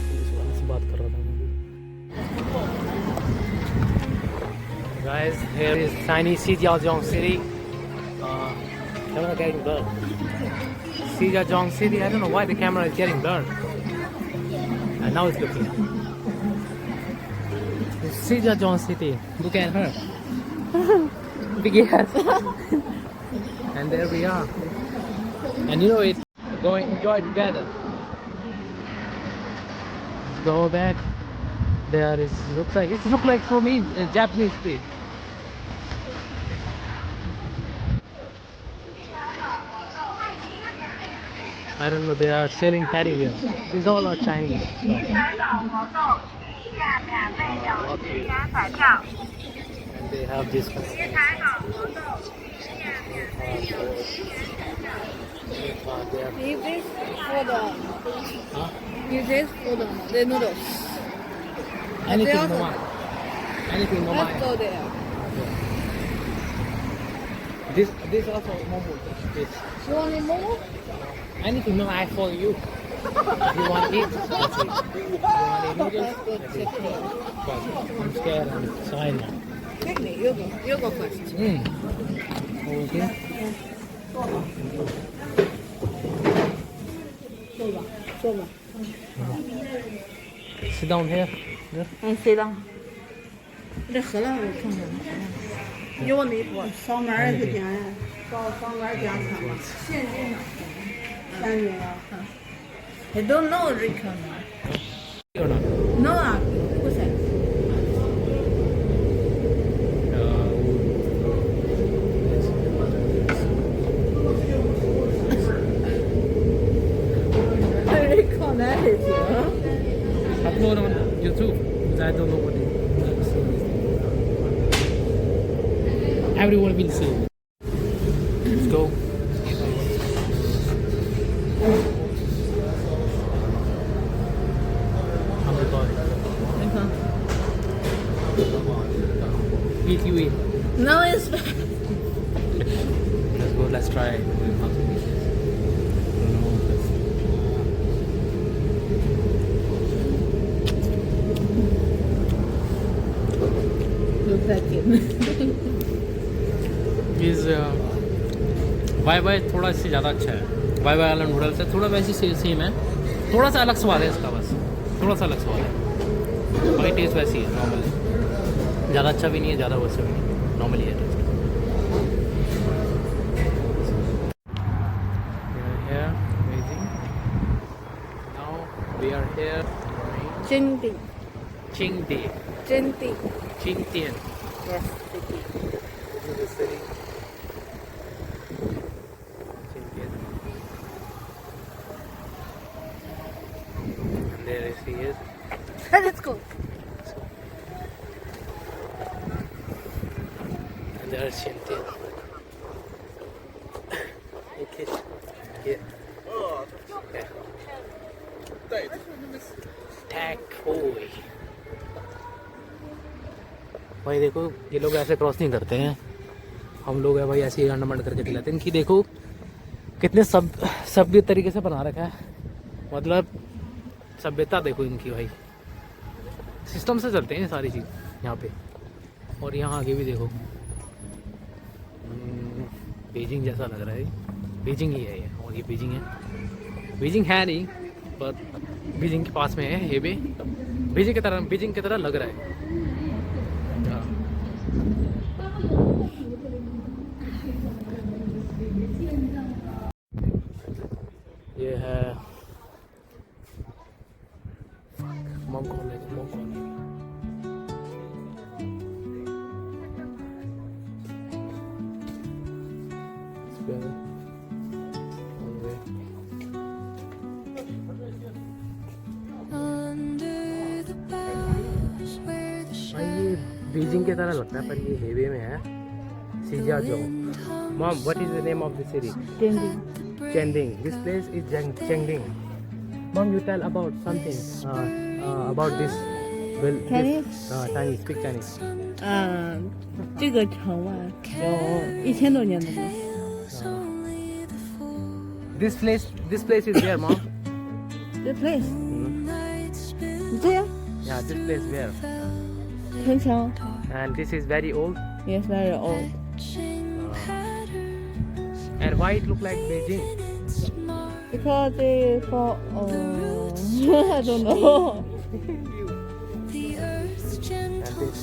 A: पुलिस वाले से बात कर रहा था मैं। Guys, here is Chinese Xinjiang City. Camera getting blurred. Xinjiang City. I don't know why the camera is getting blurred. And now it's looking. It's Xinjiang City. Look at her. Big ass. And there we are. And you know it. Go enjoy together. Go back. There is looks like for me Japanese street. I don't know. They are selling teddy bears. These all are Chinese. And they have this.
D: Is this for the
A: Huh?
D: is this for the noodles?
A: Anything
D: also-
A: normal. Anything normal.
D: Let's go there.
A: This also momo. This.
D: You want any more?
A: Anything no, I for you. You want it? That's it. You want any noodles?
D: Let's go
A: That's it.
D: check it.
A: But I'm scared I'm sorry now.
D: Take me. You go first.
A: Okay.
D: 坐吧，坐吧。
A: Sit down here. Here.
D: 谁的？这荷兰我看看。有那个上哪儿去点呀？上哪儿点餐吧？现金上。现金啊。I don't know Rican.
A: Or not?
D: No, who's that? Rican that is
A: Upload on YouTube. Because I don't know what it is. Everyone will see. Let's go. I'm recording. Eat, you eat.
D: No, it's
A: Let's go, let's try.
D: look like it.
A: इस Y Y थोड़ा इससे ज़्यादा अच्छा है। Y Y वाला noodles है थोड़ा वैसे सेम है, थोड़ा सा अलग स्वाद है इसका, बस थोड़ा सा अलग स्वाद है। बाकी टेस्ट वैसी है नॉर्मल, ज़्यादा अच्छा भी नहीं है ज़्यादा वैसे भी नहीं, नॉर्मली है test.
D: Jingding.
A: Qingdian.
D: Jingding.
A: Qingdian.
D: Yes, city.
A: This is the city. Qingdian. And there is he is.
D: Let's go.
A: And there is Qingdian. Okay. Yeah. Yeah. Tag boy. भाई देखो ये लोग ऐसे क्रॉस नहीं करते हैं, हम लोग है भाई ऐसे ही गंड मंड करके दिलाते हैं। इनकी देखो कितने सभ्य तरीके से बना रखा है, मतलब सभ्यता देखो इनकी भाई, सिस्टम से चलते हैं ये सारी चीज़ यहाँ पे। और यहाँ आगे भी देखो बीजिंग जैसा लग रहा है, बीजिंग ही है ये, और ये बीजिंग है, बीजिंग है नहीं पर बीजिंग के पास में है हेबे, बीजिंग की तरह लग रहा है। ये है monk colony। बीजिंग की तरह लगता है पर ये हेबे में है, शिजियाओ। Mom, what is the name of the city?
D: Jingding.
A: Chengding. This place is Chengding. Mom, you tell about something about this. Well,
D: Chinese?
A: Chinese. Speak Chinese.
D: 这个城啊，有1000多年的了。
A: This place is where, Mom?
D: The place，
A: Hmm.
D: 你这样，
A: Yeah, this place where?
D: 城墙
A: And this is very old.
D: yes very old.
A: And why it look like Beijing?
D: Because they for I don't know.
A: And this.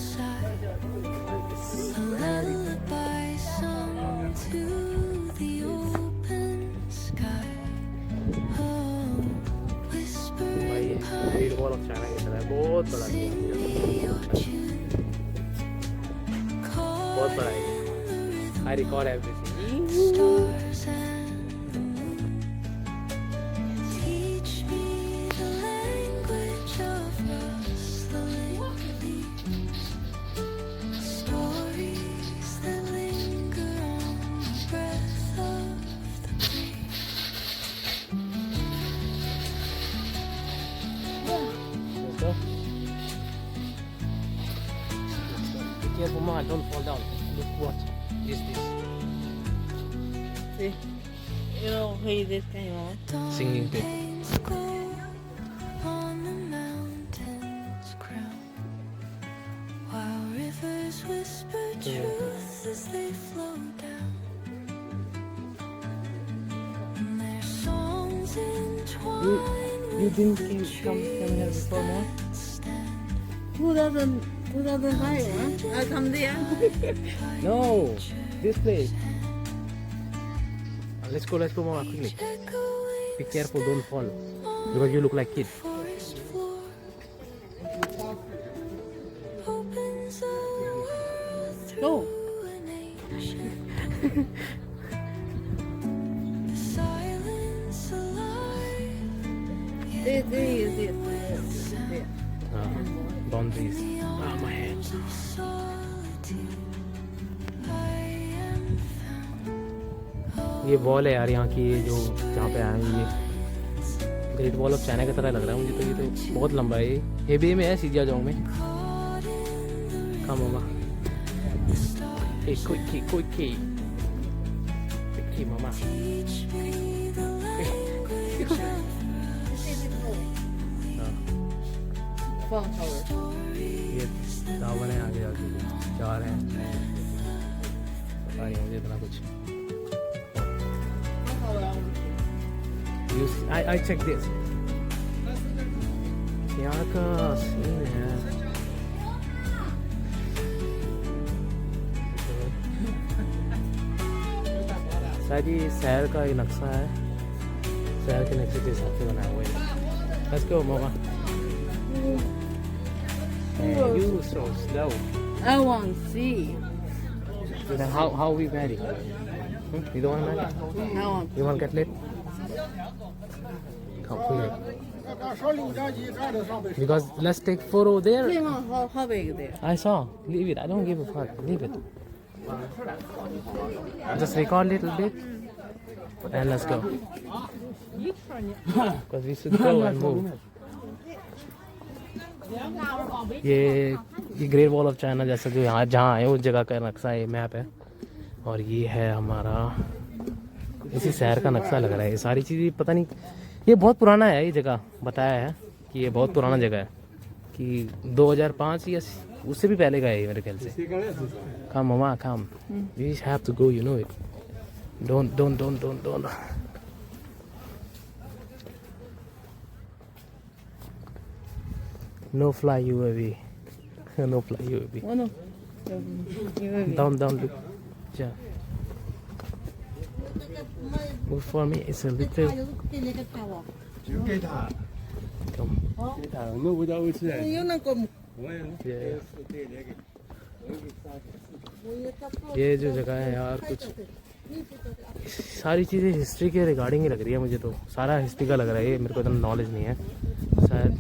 A: भाई great wall of China की तरह है, बहुत बड़ा है, बहुत बड़ा है। I record everything. Be careful, man, don't fall down. Look what is this?
D: See, you know who is this guy?
A: Singing pig. You didn't come here before, no?
D: 2005 I come there.
A: No, this place. Let's go, Mama, quickly. Be careful, don't fall, because you look like kid.
D: Go. This.
A: Boundaries. Ah, my head. ये wall है यार यहाँ की, ये जो जहाँ पे आए हैं, ये ग्रेट वॉल ऑफ चाइना की तरह लग रहा है मुझे तो। ये तो बहुत लंबा है, ये हेबे में है, शिजियाओ में। कम होगा कोई मामा। ये टावर है, आगे आगे जा रहे हैं, पता नहीं मुझे इतना कुछ। I check this. यहाँ का सीन है, शायद ये शहर का ही नक्शा है, शहर के नक्शे के हिसाब से बनाया हुआ है। Let's go, mama. You so slow.
D: I want to see.
A: Then how we marry? You don't want to marry?
D: I want.
A: You want to get laid? Come here. Because let's take photo there.
D: How big there?
A: I saw. Leave it. I don't give a fuck. Leave it. Just record a little bit and let's go. Because we should go and move. ये great wall of China जैसा जो यहाँ जहाँ है उस जगह का नक्शा ये मैप है और ये है हमारा इसी शहर का नक्शा लग रहा है। ये सारी चीज़ें पता नहीं, ये बहुत पुराना है। ये जगह बताया है कि ये बहुत पुराना जगह है कि 2005 या उससे भी पहले का है मेरे ख्याल से। Come mama come, we have to go, you know it. Don't No fly UAV. No fly UAV.
D: Oh no.
A: Down, look. Yeah. Move for me. It's a little. Come.
D: 有那个
A: Yeah. ये जो जगह है यार, कुछ सारी चीज़ें हिस्ट्री के regarding ही लग रही है मुझे। तो सारा हिस्ट्री का लग रहा है। ये मेरे को इतना नॉलेज नहीं है शायद।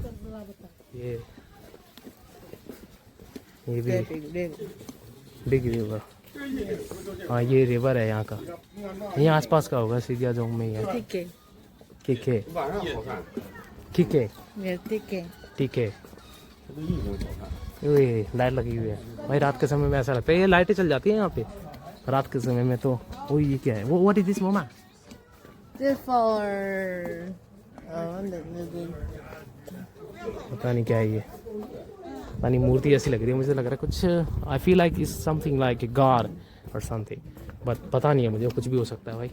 A: ये भी बिग रिवर। हाँ ये रिवर है यहाँ का, ये आसपास का होगा, सीधिया जोंग में ही है। किके ये लाइट लगी हुई है भाई। रात के समय में ऐसा लगता है, ये लाइटें चल जाती हैं यहाँ पे रात के समय में। तो वो ये क्या है, वो what is this mama?
D: This for
A: पता नहीं क्या है ये, पता नहीं मूर्ति ऐसी लग रही है मुझे। लग रहा है कुछ, I feel like is something like a god और समथिंग, बट पता नहीं है मुझे, कुछ भी हो सकता है भाई।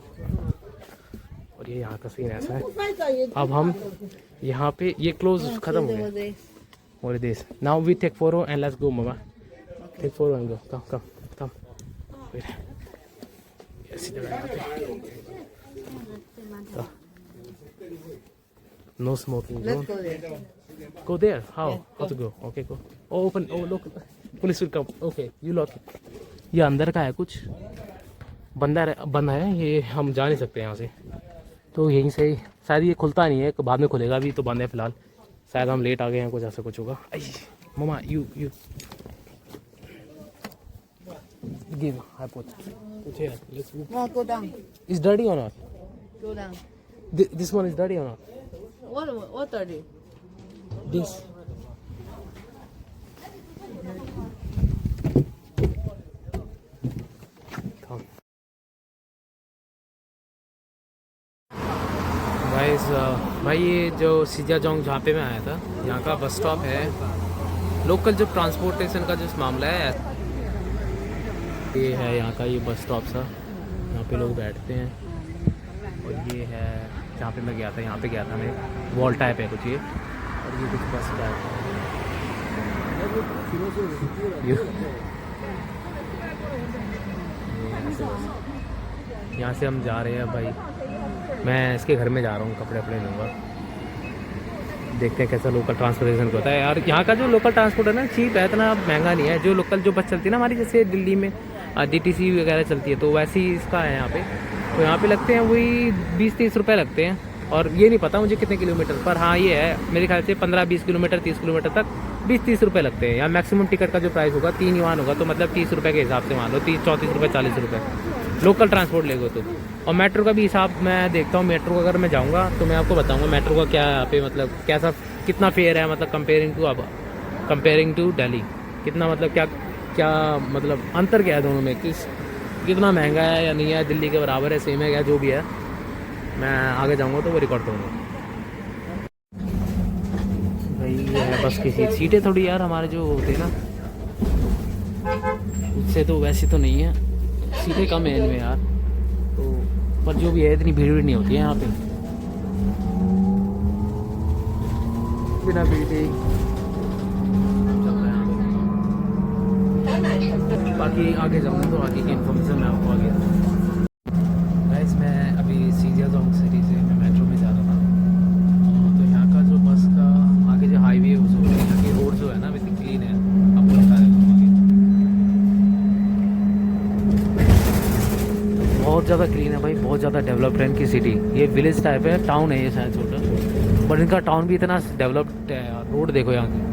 A: और ये यहाँ का सीन ऐसा है। अब हम यहाँ पे ये क्लोज खत्म हो गया। What is this? Now we take photo and let's go, mama. Take photo and go. Come. Wait. Yes, sit down. No smoking zone.
D: Let's go there.
A: Go there. How? How to go? Okay, go. Oh, open. Oh, look. Police will come. Okay, you lock it. ये अंदर का है कुछ, बंद है ये, हम जा नहीं सकते यहाँ से। तो यहीं से शायद ये खुलता नहीं है, बाद में खुलेगा। अभी तो बंद है फिलहाल। शायद हम लेट आ गए हैं, कुछ ऐसा कुछ होगा। Mama you give I put here. Let's move.
D: No, go down.
A: Is dirty or not?
D: Go down.
A: This one is dirty or not?
D: What are they?
A: This. Come. भाई ये जो सीजिया जोंग जहाँ पे मैं आया था, यहाँ का बस स्टॉप है। लोकल जो ट्रांसपोर्टेशन का जो मामला है, ये है यहाँ का ये बस स्टॉप सा, यहाँ पे लोग बैठते हैं। और ये है जहाँ पे मैं गया था, यहाँ पे गया था मैं, वॉल टाइप है कुछ ये। और ये कुछ बस टाइप यहाँ से हम जा रहे हैं भाई। मैं इसके घर में जा रहा हूँ, कपड़े लूँगा। देखते हैं कैसा लोकल ट्रांसपोर्टेशन होता है यार। यहाँ का जो लोकल ट्रांसपोर्ट है ना, चीप है, इतना महंगा नहीं है। जो लोकल जो बस चलती है ना हमारी, जैसे दिल्ली में DTC वगैरह चलती है, तो वैसे ही इसका है यहाँ पे। तो यहाँ पे लगते हैं वही 20-30 रुपये लगते हैं। और ये नहीं पता मुझे कितने किलोमीटर पर, हाँ ये है मेरे ख्याल से 15-20 किलोमीटर 30 किलोमीटर तक 20-30 रुपये लगते हैं। यहाँ मैक्सिमम टिकट का जो प्राइस होगा 3 युआन होगा, तो मतलब 30 रुपये के हिसाब से मान लो 30-34 रुपये 40 रुपये लोकल ट्रांसपोर्ट लेगो तो। और मेट्रो का भी हिसाब मैं देखता हूँ। मेट्रो अगर मैं जाऊँगा तो मैं आपको बताऊँगा मेट्रो का क्या यहाँ पे, मतलब कैसा कितना फेयर है, मतलब कंपेयरिंग टू दिल्ली कितना, मतलब क्या मतलब अंतर क्या है दोनों में, कितना महंगा है या नहीं है, दिल्ली के बराबर है, सेम है क्या, जो भी है। मैं आगे जाऊँगा तो वो रिकॉर्ड करूँगा भाई। ये है बस की सीटें थोड़ी यार हमारे जो होते हैं ना, उससे तो वैसे तो नहीं है, सीटें कम है इनमें यार। तो पर जो भी है इतनी भीड़ नहीं होती है यहाँ पे, बिना भीड़ के बाकी आगे जाऊँगा तो आगे की इन्फॉर्मेशन मैं आपको आगे। गाइस मैं अभी सीजिया जोंग सिटी से मैं मेट्रो में जा रहा था। तो यहाँ का जो बस का आगे जो हाईवे है बहुत ज़्यादा क्लीन है भाई, बहुत ज़्यादा डेवलप्ड है इनकी सिटी। ये विलेज टाइप है, टाउन है ये शायद छोटा, बट इनका टाउन भी इतना डेवलप्ड है यार। रोड देखो यहाँ की।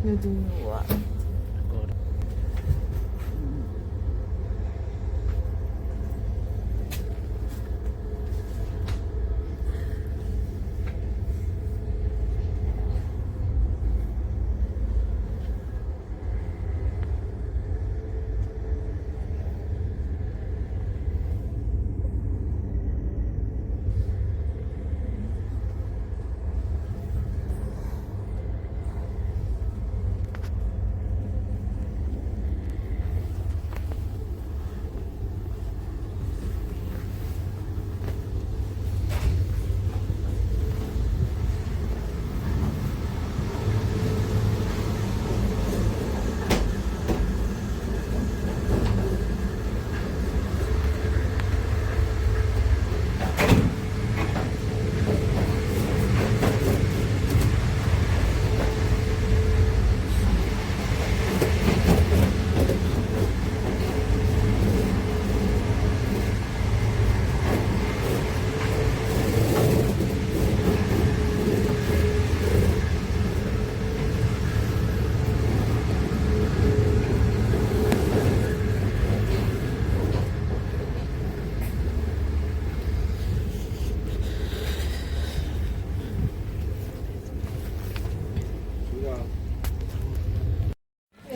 D: You do what?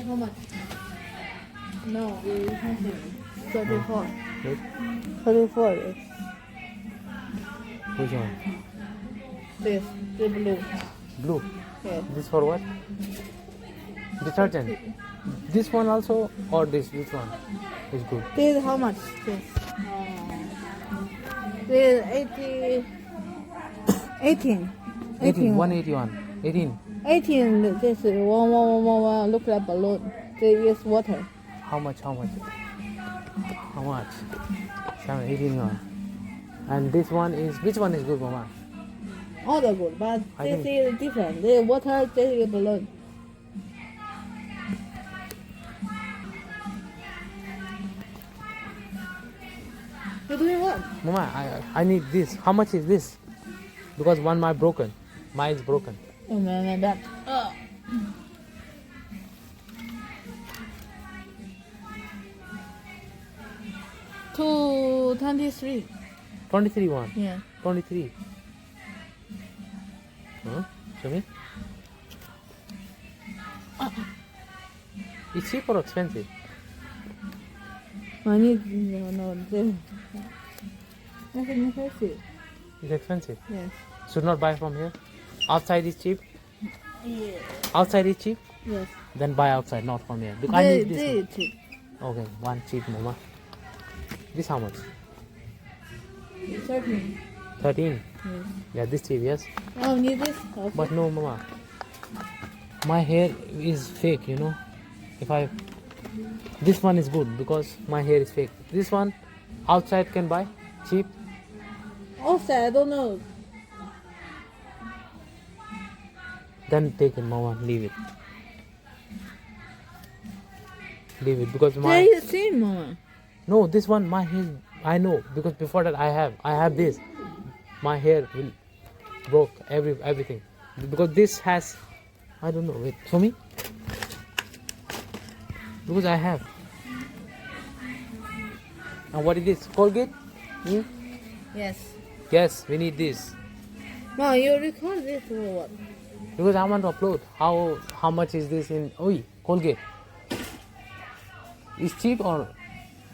D: How much? No, we have 34.
A: Good.
D: 34 is
A: Which one?
D: this, the blue.
A: Blue.
D: Yes.
A: This for what? Detergent. This one also or this? Which one is good?
D: This how much? This. This 80, 18.
A: 18. 181. 18.
D: 18. This is one. Look like balloon. This is water.
A: How much? How much? How much? 18 yuan. And this one is, which one is good, Mama?
D: All the good, but
A: I
D: this
A: think-
D: is different. The water, this is balloon. You doing what?
A: Mama, I need this. How much is this? Because one my broken. Mine is broken.
D: Oh man, that. 223.
A: 23 one.
D: Yeah.
A: 23. Huh? Show me. It's cheap or expensive?
D: I need no. This. Nothing expensive.
A: It's expensive.
D: Yes.
A: Should not buy from here. Outside is cheap.
D: Yeah.
A: Outside is cheap.
D: Yes.
A: Then buy outside, not from here. Because I need this.
D: This cheap.
A: Okay, one cheap, Mama. This how much?
D: 13.
A: 13.
D: Yes.
A: Yeah, this cheap, yes.
D: Oh, need this? Also.
A: But no, Mama. My hair is fake, you know. If I, this one is good because my hair is fake. This one, outside can buy cheap.
D: Also, I don't know.
A: Then take it, Mama. Leave it. Leave it because
D: There
A: my
D: is same, Mama.
A: no, this one my hair. I know because before that I have this. My hair will broke everything because this has. I don't know. Wait, show me. Because I have. And what is this? Colgate? Hmm?
D: Yes.
A: Yes, we need this.
D: No, you record this or what?
A: Because I want to upload. How much is this in Colgate? Is cheap or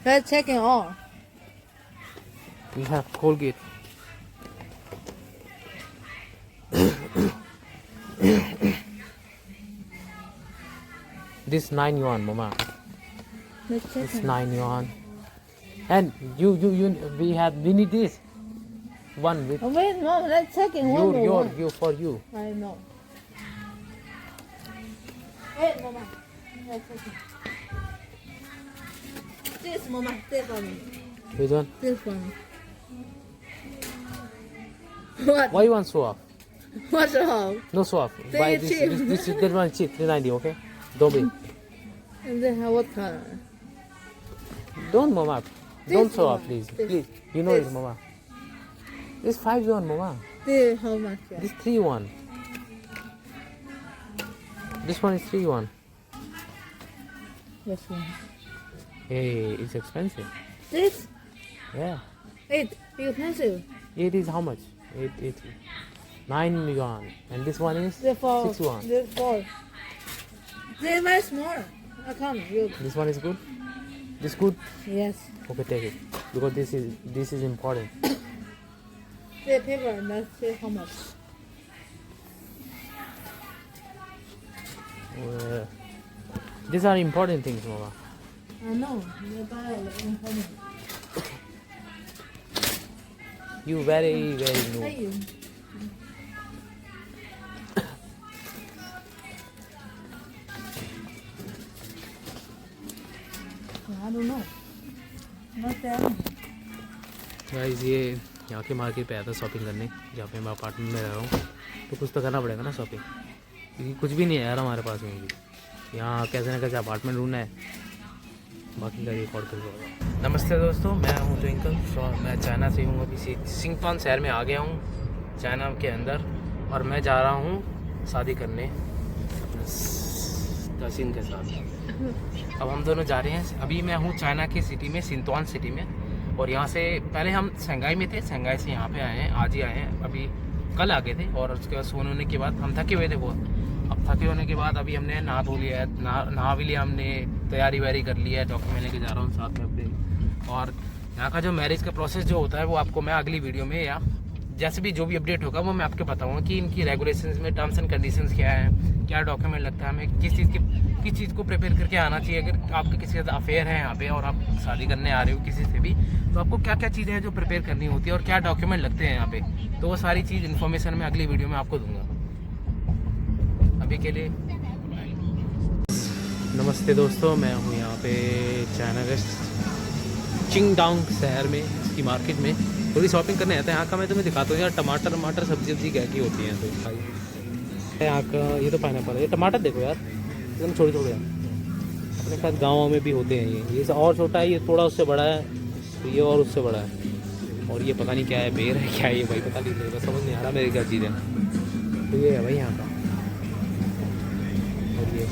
D: Let's check it all.
A: we have Colgate? This 9 yuan, Mama.
D: Let's check
A: It's
D: it.
A: 9 yuan. And we need this. One with
D: Oh, wait, no, let's check it one by one.
A: you for you.
D: I know. Wait, Mama. Let's check it. This, Mama, this one.
A: Which one?
D: This one. What?
A: Why you want show off?
D: What's wrong?
A: No show off.
D: They
A: Buy
D: are
A: this.
D: cheap.
A: This is that one cheap. 390. Okay. Don't be.
D: And they have what color?
A: Don't, mama.
D: This
A: Don't show off,
D: one.
A: please.
D: This.
A: Please. You know
D: This.
A: it, mama. This 5 yuan, mama.
D: They how much? Yeah?
A: This 3 yuan. This one is 3 yuan.
D: This one.
A: Hey, it's expensive.
D: This?
A: Yeah.
D: 8. Expensive.
A: It is how much? 9 yuan. And this one is
D: They're 4.
A: 6 yuan.
D: They're 4. They're very small. I come. You.
A: This one is good. This good.
D: Yes.
A: Okay, take it because this is important.
D: The paper. Let's say how much.
A: These are important things, mama.
D: I know. They buy important.
A: You very new.
D: Thank you. I don't know. Not there.
A: Guys ये यहाँ के market पे आया था shopping करने, जहाँ पे मैं अपार्टमेंट में रह रहा हूँ, तो कुछ तो करना पड़ेगा ना शॉपिंग, क्योंकि कुछ भी नहीं है यार हमारे पास में भी। यहाँ कैसे ना कैसे अपार्टमेंट ढूंढना है, बाकी का रिकॉर्ड कर होगा। नमस्ते दोस्तों, मैं हूँ ट्विंकल फ्रॉम, मैं चाइना से हूँ। अभी सिंगटॉन शहर में आ गया हूँ चाइना के अंदर, और मैं जा रहा हूँ शादी करने अपने कजिन के साथ। अब हम दोनों जा रहे हैं। अभी मैं हूँ चाइना की सिटी में, सिंगटॉन सिटी में, और यहाँ से पहले हम शंघाई में थे, शंघाई से यहाँ पे आए हैं, आज ही आए हैं, अभी कल आ गए थे। और उसके बाद सोने होने के बाद हम थके हुए थे बहुत। अब थके होने के बाद अभी हमने नहा धो लिया है, नहा भी लिया हमने, तैयारी वैयारी कर लिया है, डॉक्यूमेंट लेके जा रहा हूँ साथ में अपने। और यहाँ का जो मैरिज का प्रोसेस जो होता है वो आपको मैं अगली वीडियो में या जैसे भी जो भी अपडेट होगा वो मैं आपको बताऊँगा कि इनकी रेगुलेशंस में टर्म्स एंड कंडीशंस क्या है, क्या डॉक्यूमेंट लगता है, हमें किस चीज़ को प्रिपेयर करके आना चाहिए। अगर आपके किसी के साथ अफेयर है यहाँ पे और आप शादी करने आ रहे हो किसी से भी, तो आपको क्या क्या चीज़ें हैं जो प्रिपेयर करनी होती है और क्या डॉक्यूमेंट लगते हैं यहाँ पे, तो वो सारी चीज़ इन्फॉर्मेशन मैं अगली वीडियो में आपको दूंगा। अभी के लिए नमस्ते दोस्तों, मैं हूँ यहाँ पे चाइना के चिंगडांग शहर में, इसकी मार्केट में थोड़ी शॉपिंग करने आता है। यहाँ का मैं तुम्हें दिखाता हूँ यार, टमाटर सब्जी क्या की होती है। तो यहाँ का ये तो पाइनएप्पल है, ये टमाटर देखो यार एकदम छोटे छोटे हैं, अपने साथ गाँव में भी होते हैं। ये और छोटा है, ये थोड़ा उससे बड़ा है, तो ये और उससे बड़ा है। और ये पता नहीं क्या है, बेर है क्या है ये, भाई पता नहीं, मेरे को समझ नहीं आ रहा मेरी क्या चीज़ है। तो ये है भाई यहाँ का, और ये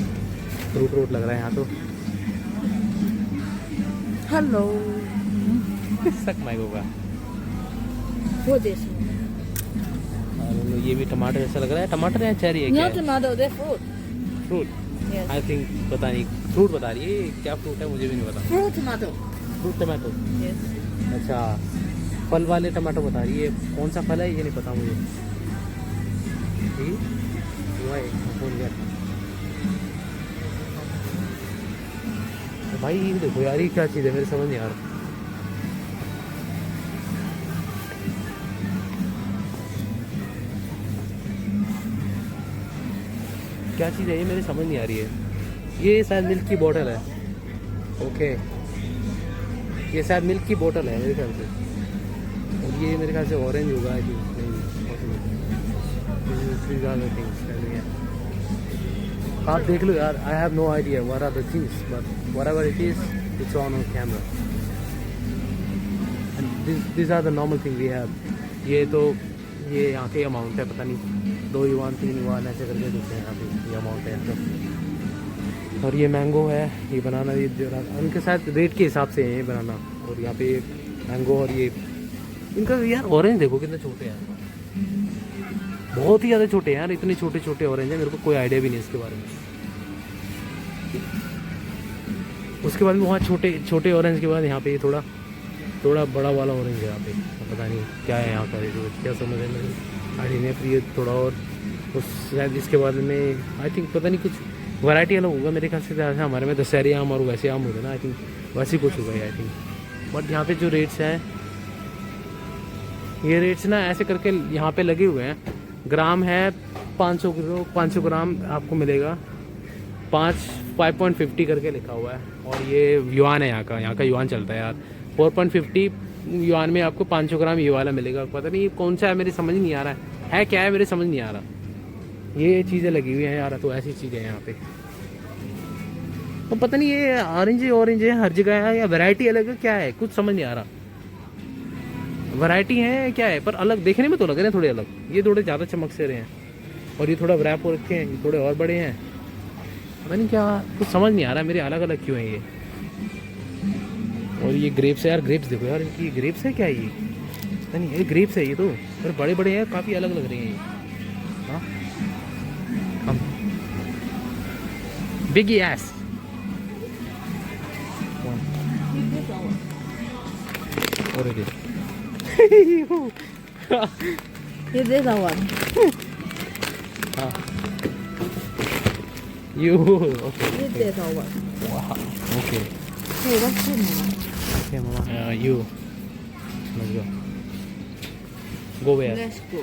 A: फ्रूट लग रहा है यहाँ तो।
D: Hello.
A: सक माइक होगा।
D: What is?
A: ये भी टमाटर जैसा लग रहा है। टमाटर है, चेरी है, क्या
D: Not
A: है?
D: tomato. They're fruit.
A: Fruit
D: Yes.
A: I think, पता नहीं, फ्रूट बता रही है, क्या फ्रूट है मुझे भी नहीं पता।
D: Fruit tomato.
A: Fruit tomato,
D: Yes.
A: अच्छा फल वाले टमाटो बता रही है। कौन सा फल है ये नहीं पता मुझे। तो भाई ये देखो यार, ये क्या चीज़ है, मेरे समझ नहीं आ रहा। क्या चीज़ है ये, मेरे समझ नहीं आ रही है। ये शायद मिल्क की बोतल है। ओके, ये शायद मिल्क की बोतल है मेरे ख्याल से, और ये मेरे ख्याल से ऑरेंज होगा। आई थिंक आप देख लो यार, I have no idea what are the things, but whatever it is, it's on camera and this are the normal thing we have. ये तो ये यहाँ के अमाउंट है, पता नहीं 2 युआन 3 युआन ऐसे करके देते हैं यहाँ पे, ये अमाउंट है तो। और ये मैंगो है, ये बनाना, ये उनके साथ रेट के हिसाब से है ये बनाना। और यहाँ पे मैंगो, और ये इनका यार ऑरेंज देखो कितने छोटे हैं, बहुत ही ज़्यादा छोटे हैं यार, इतने छोटे छोटे ऑरेंज हैं, मेरे को कोई आइडिया भी नहीं इसके बारे में। उसके बाद में वहाँ छोटे ऑरेंज के बाद यहाँ पे थोड़ा बड़ा वाला ऑरेंज है यहाँ पे, पता नहीं क्या है यहाँ का, क्या समझ है मेरे आइडिया नहीं। फिर ये थोड़ा और उस शायद इसके बाद में आई थिंक पता नहीं कुछ वैरायटी अलग होगा मेरे ख्याल से। जैसे हमारे में दशहरी आम और वैसे आम होते ना, आई थिंक वैसे कुछ होगा आई थिंक। बट यहाँ पे जो रेट्स हैं, ये रेट्स ना ऐसे करके यहाँ पे लगे हुए हैं। ग्राम है 500 ग्राम आपको मिलेगा 5.50 करके लिखा हुआ है। और ये युआन है यहाँ का युआन चलता है यार। 4.50 युआन में आपको 500 ग्राम ये वाला मिलेगा। पता नहीं ये कौन सा है, मेरी समझ नहीं आ रहा है क्या है, मेरे समझ नहीं आ रहा। ये चीज़ें लगी हुई हैं यार, तो ऐसी चीज़ें हैं यहाँ पे। तो पता नहीं ये ऑरेंज है हर जगह है, या वैरायटी अलग है, क्या है कुछ समझ नहीं आ रहा। वैरायटी है क्या है, पर अलग देखने में तो लग रहे हैं थोड़े अलग। ये थोड़े ज़्यादा चमक से रहे हैं, और ये थोड़ा रैप हो रखे हैं, ये थोड़े और बड़े हैं। पता नहीं क्या, कुछ समझ नहीं आ रहा है मेरे, अलग अलग क्यों है ये। और ये ग्रेप्स है यार, ग्रेप्स देखो यार इनकी, ये ग्रेप्स है क्या ये, पता नहीं, ये ग्रेप्स है ये तो, पर बड़े बड़े हैं, काफ़ी अलग लग रहे हैं ये। हाँ बिग एस और
D: ये दे दो वन।
A: हाँ you okay
D: ये दे दो वन।
A: wow okay
D: ये रख दो।
A: okay mama you let's go where
D: Let's go.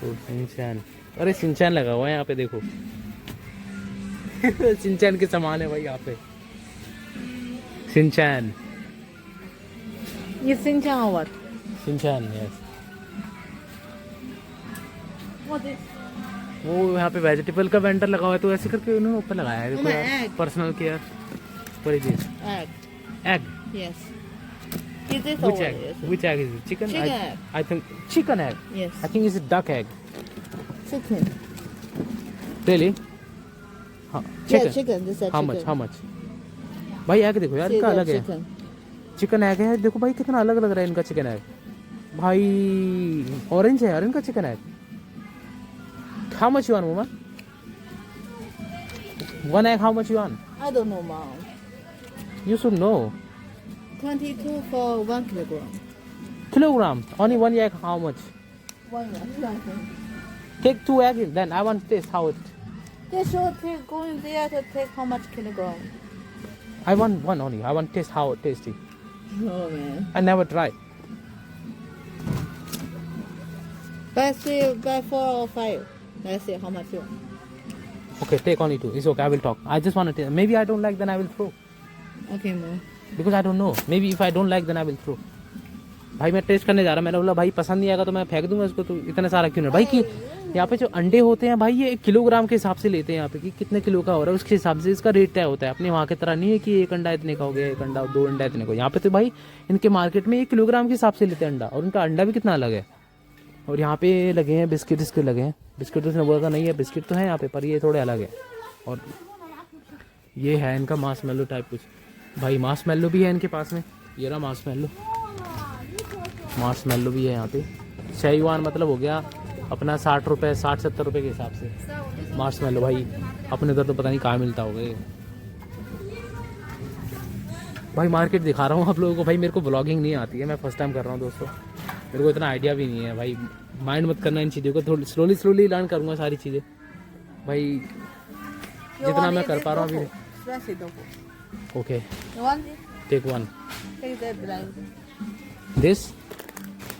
A: Shinchan, अरे सिंचैन लगा हुआ है यहाँ पे देखो। सिंचैन के सामान है भाई यहाँ पे, सिंचैन
D: ये सिंचन or what?
A: Shinchan yes.
D: What is?
A: वो यहाँ पे वेजिटेबल का वेंडर लगा हुआ है, तो ऐसे करके उन्होंने ऊपर लगाया है देखो
D: मैं
A: यार,
D: egg.
A: Personal care. What is this?
D: Egg.
A: Egg.
D: Yes. Is this or
A: Which
D: what
A: egg?
D: is it?
A: Which egg is it? Chicken?
D: Chicken
A: I,
D: egg.
A: I think chicken egg.
D: Yes.
A: I think it's a duck egg.
D: Chicken.
A: Really? हाँ,
D: Yeah,
A: chicken.
D: chicken. This is
A: How
D: chicken.
A: much? How much? भाई egg देखो यार,
D: See
A: इनका
D: the
A: अलग है।
D: chicken.
A: Chicken egg है, देखो भाई कितना अलग लग रहा है इनका चिकन एग। भाई ऑरेंज है यार इनका chicken egg. How much you want, Mama? One egg, how much you want?
D: I don't know, mom.
A: You should know.
D: 22 for 1 kilogram.
A: Kilogram. Only one egg, how much?
D: 1 kilogram.
A: Take 2 eggs, then I want to taste how it.
D: They should take going there to take how much kilogram?
A: I want one only. I want to taste how it tasty.
D: No, man.
A: I never tried.
D: Buy 4 or 5. Let's see how much you want.
A: Okay, take only 2. It's okay, I will talk. I just want to taste. Maybe I don't like, then I will throw.
D: Okay, mom.
A: Because I don't know. Maybe if I don't like, then I will throw. भाई मैं test करने जा रहा, मैंने बोला भाई पसंद नहीं आएगा तो मैं फेंक दूंगा इसको, तो इतना सारा क्यों नहीं। भाई कि यहाँ पे जो अंडे होते हैं भाई, ये किलोग्राम के हिसाब से लेते हैं यहाँ पे, कि कितने किलो का हो रहा है उसके हिसाब से इसका रेट तय होता है। अपने वहाँ की तरह नहीं है कि एक अंडा इतने का हो गया, एक अंडा 2 अंडा इतने का। यहाँ पे तो भाई इनके मार्केट में 1 किलोग्राम के हिसाब से लेते हैं अंडा, और उनका अंडा भी कितना अलग है। और यहाँ पे लगे हैं बिस्किट, इसके लगे हैं बिस्किट, तो उसने बोला था नहीं है बिस्किट तो है यहाँ पे, पर ये थोड़े अलग है। और ये है इनका मार्शमैलो टाइप कुछ। भाई मार्शमैलो भी है इनके पास में, ये रहा मार्शमैलो। मार्शमैलो भी है यहाँ पे। 6 युआन मतलब हो गया अपना 60 रुपये, 60-70 रुपये के हिसाब से मार्शमैलो। भाई अपने उधर तो पता नहीं कहाँ मिलता होगा ये। भाई मार्केट दिखा रहा हूँ आप लोगों को। भाई मेरे को ब्लॉगिंग नहीं आती है, मैं फर्स्ट टाइम कर रहा हूँ दोस्तों, मेरे को इतना आइडिया भी नहीं है। भाई माइंड मत करना इन चीज़ों को, थोड़ी स्लोली लर्न करूँगा सारी चीज़ें भाई, जितना मैं कर पा रहा हूँ अभी।
D: Spicy tofu.
A: Okay
D: You want it?
A: Take 1
D: Take that blank.
A: This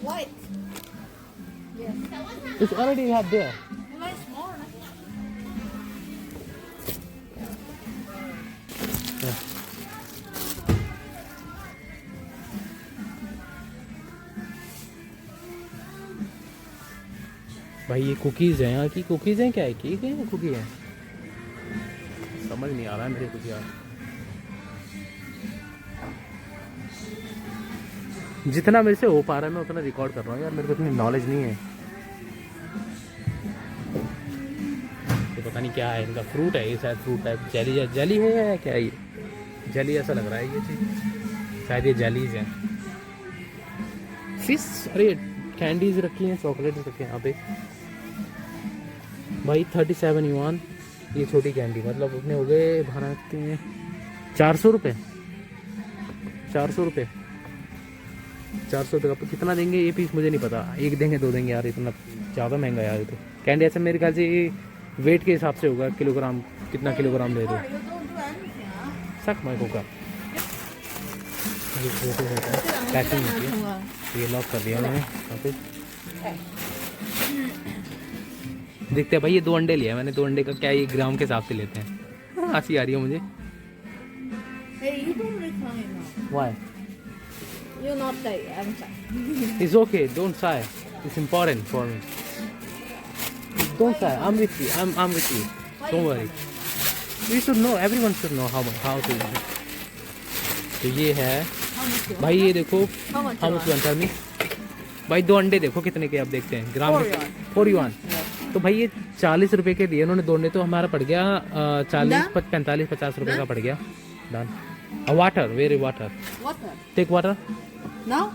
D: White. Yes.
A: It's already have there.
D: Nice more.
A: भाई ये कुकीज़ हैं यहाँ की, कुकीज़ हैं क्या है, केक है कुकी है, समझ नहीं आ रहा है मेरे कुछ यार। जितना मेरे से हो पा रहा है मैं उतना रिकॉर्ड कर रहा हूँ यार, मेरे को इतनी नॉलेज नहीं है। ये पता नहीं क्या है इनका, फ्रूट है ये शायद, फ्रूट टाइप जेली है या क्या है ये, जेली ऐसा लग रहा है ये चीज़, शायद ये जेलीज हैं। फिश, अरे कैंडीज रखी हैं, चॉकलेट्स रखे हैं यहाँ पे भाई। 37 युआन ये छोटी कैंडी, मतलब अपने हो गए भारत के 400 रुपये, 400 रुपये, 400 रुपये का कितना देंगे ये पीस मुझे नहीं पता, 1 देंगे 2 देंगे यार, इतना ज़्यादा महंगा यार ये तो। कैंडी ऐसे मेरे ख्याल से ये वेट के हिसाब से होगा, किलोग्राम कितना किलोग्राम ले रहे हो।
D: You don't do anything, huh?
A: सक माइको का पैकिंग होती है, ये लॉक कर दिया उन्होंने यहाँ पे। देखते हैं भाई, ये 2 अंडे लिया मैंने, 2 अंडे का क्या ये ग्राम के हिसाब से लेते हैं। हंसी आ रही है मुझे।
D: Hey, you don't recline now.
A: Why?
D: You're not late. I'm sorry.
A: It's okay, don't sigh. It's important for me. Don't sigh. I'm with you. I'm with you. Don't worry. You should know. Everyone should know how to do it. तो ये है
D: How much you
A: भाई, ये देखो
D: How much
A: how
D: you
A: much you want? Tell me. भाई 2 अंडे देखो कितने के, आप देखते हैं ग्राम
D: 4
A: के।
D: yuan.
A: 4 युआन। तो भाई ये 40 रुपए के दिए उन्होंने 2 अंडे, तो हमारा पड़ गया 40 45 50 रुपए का पड़ गया। Done. Water, very water,
D: Water.
A: Take water.
D: Now?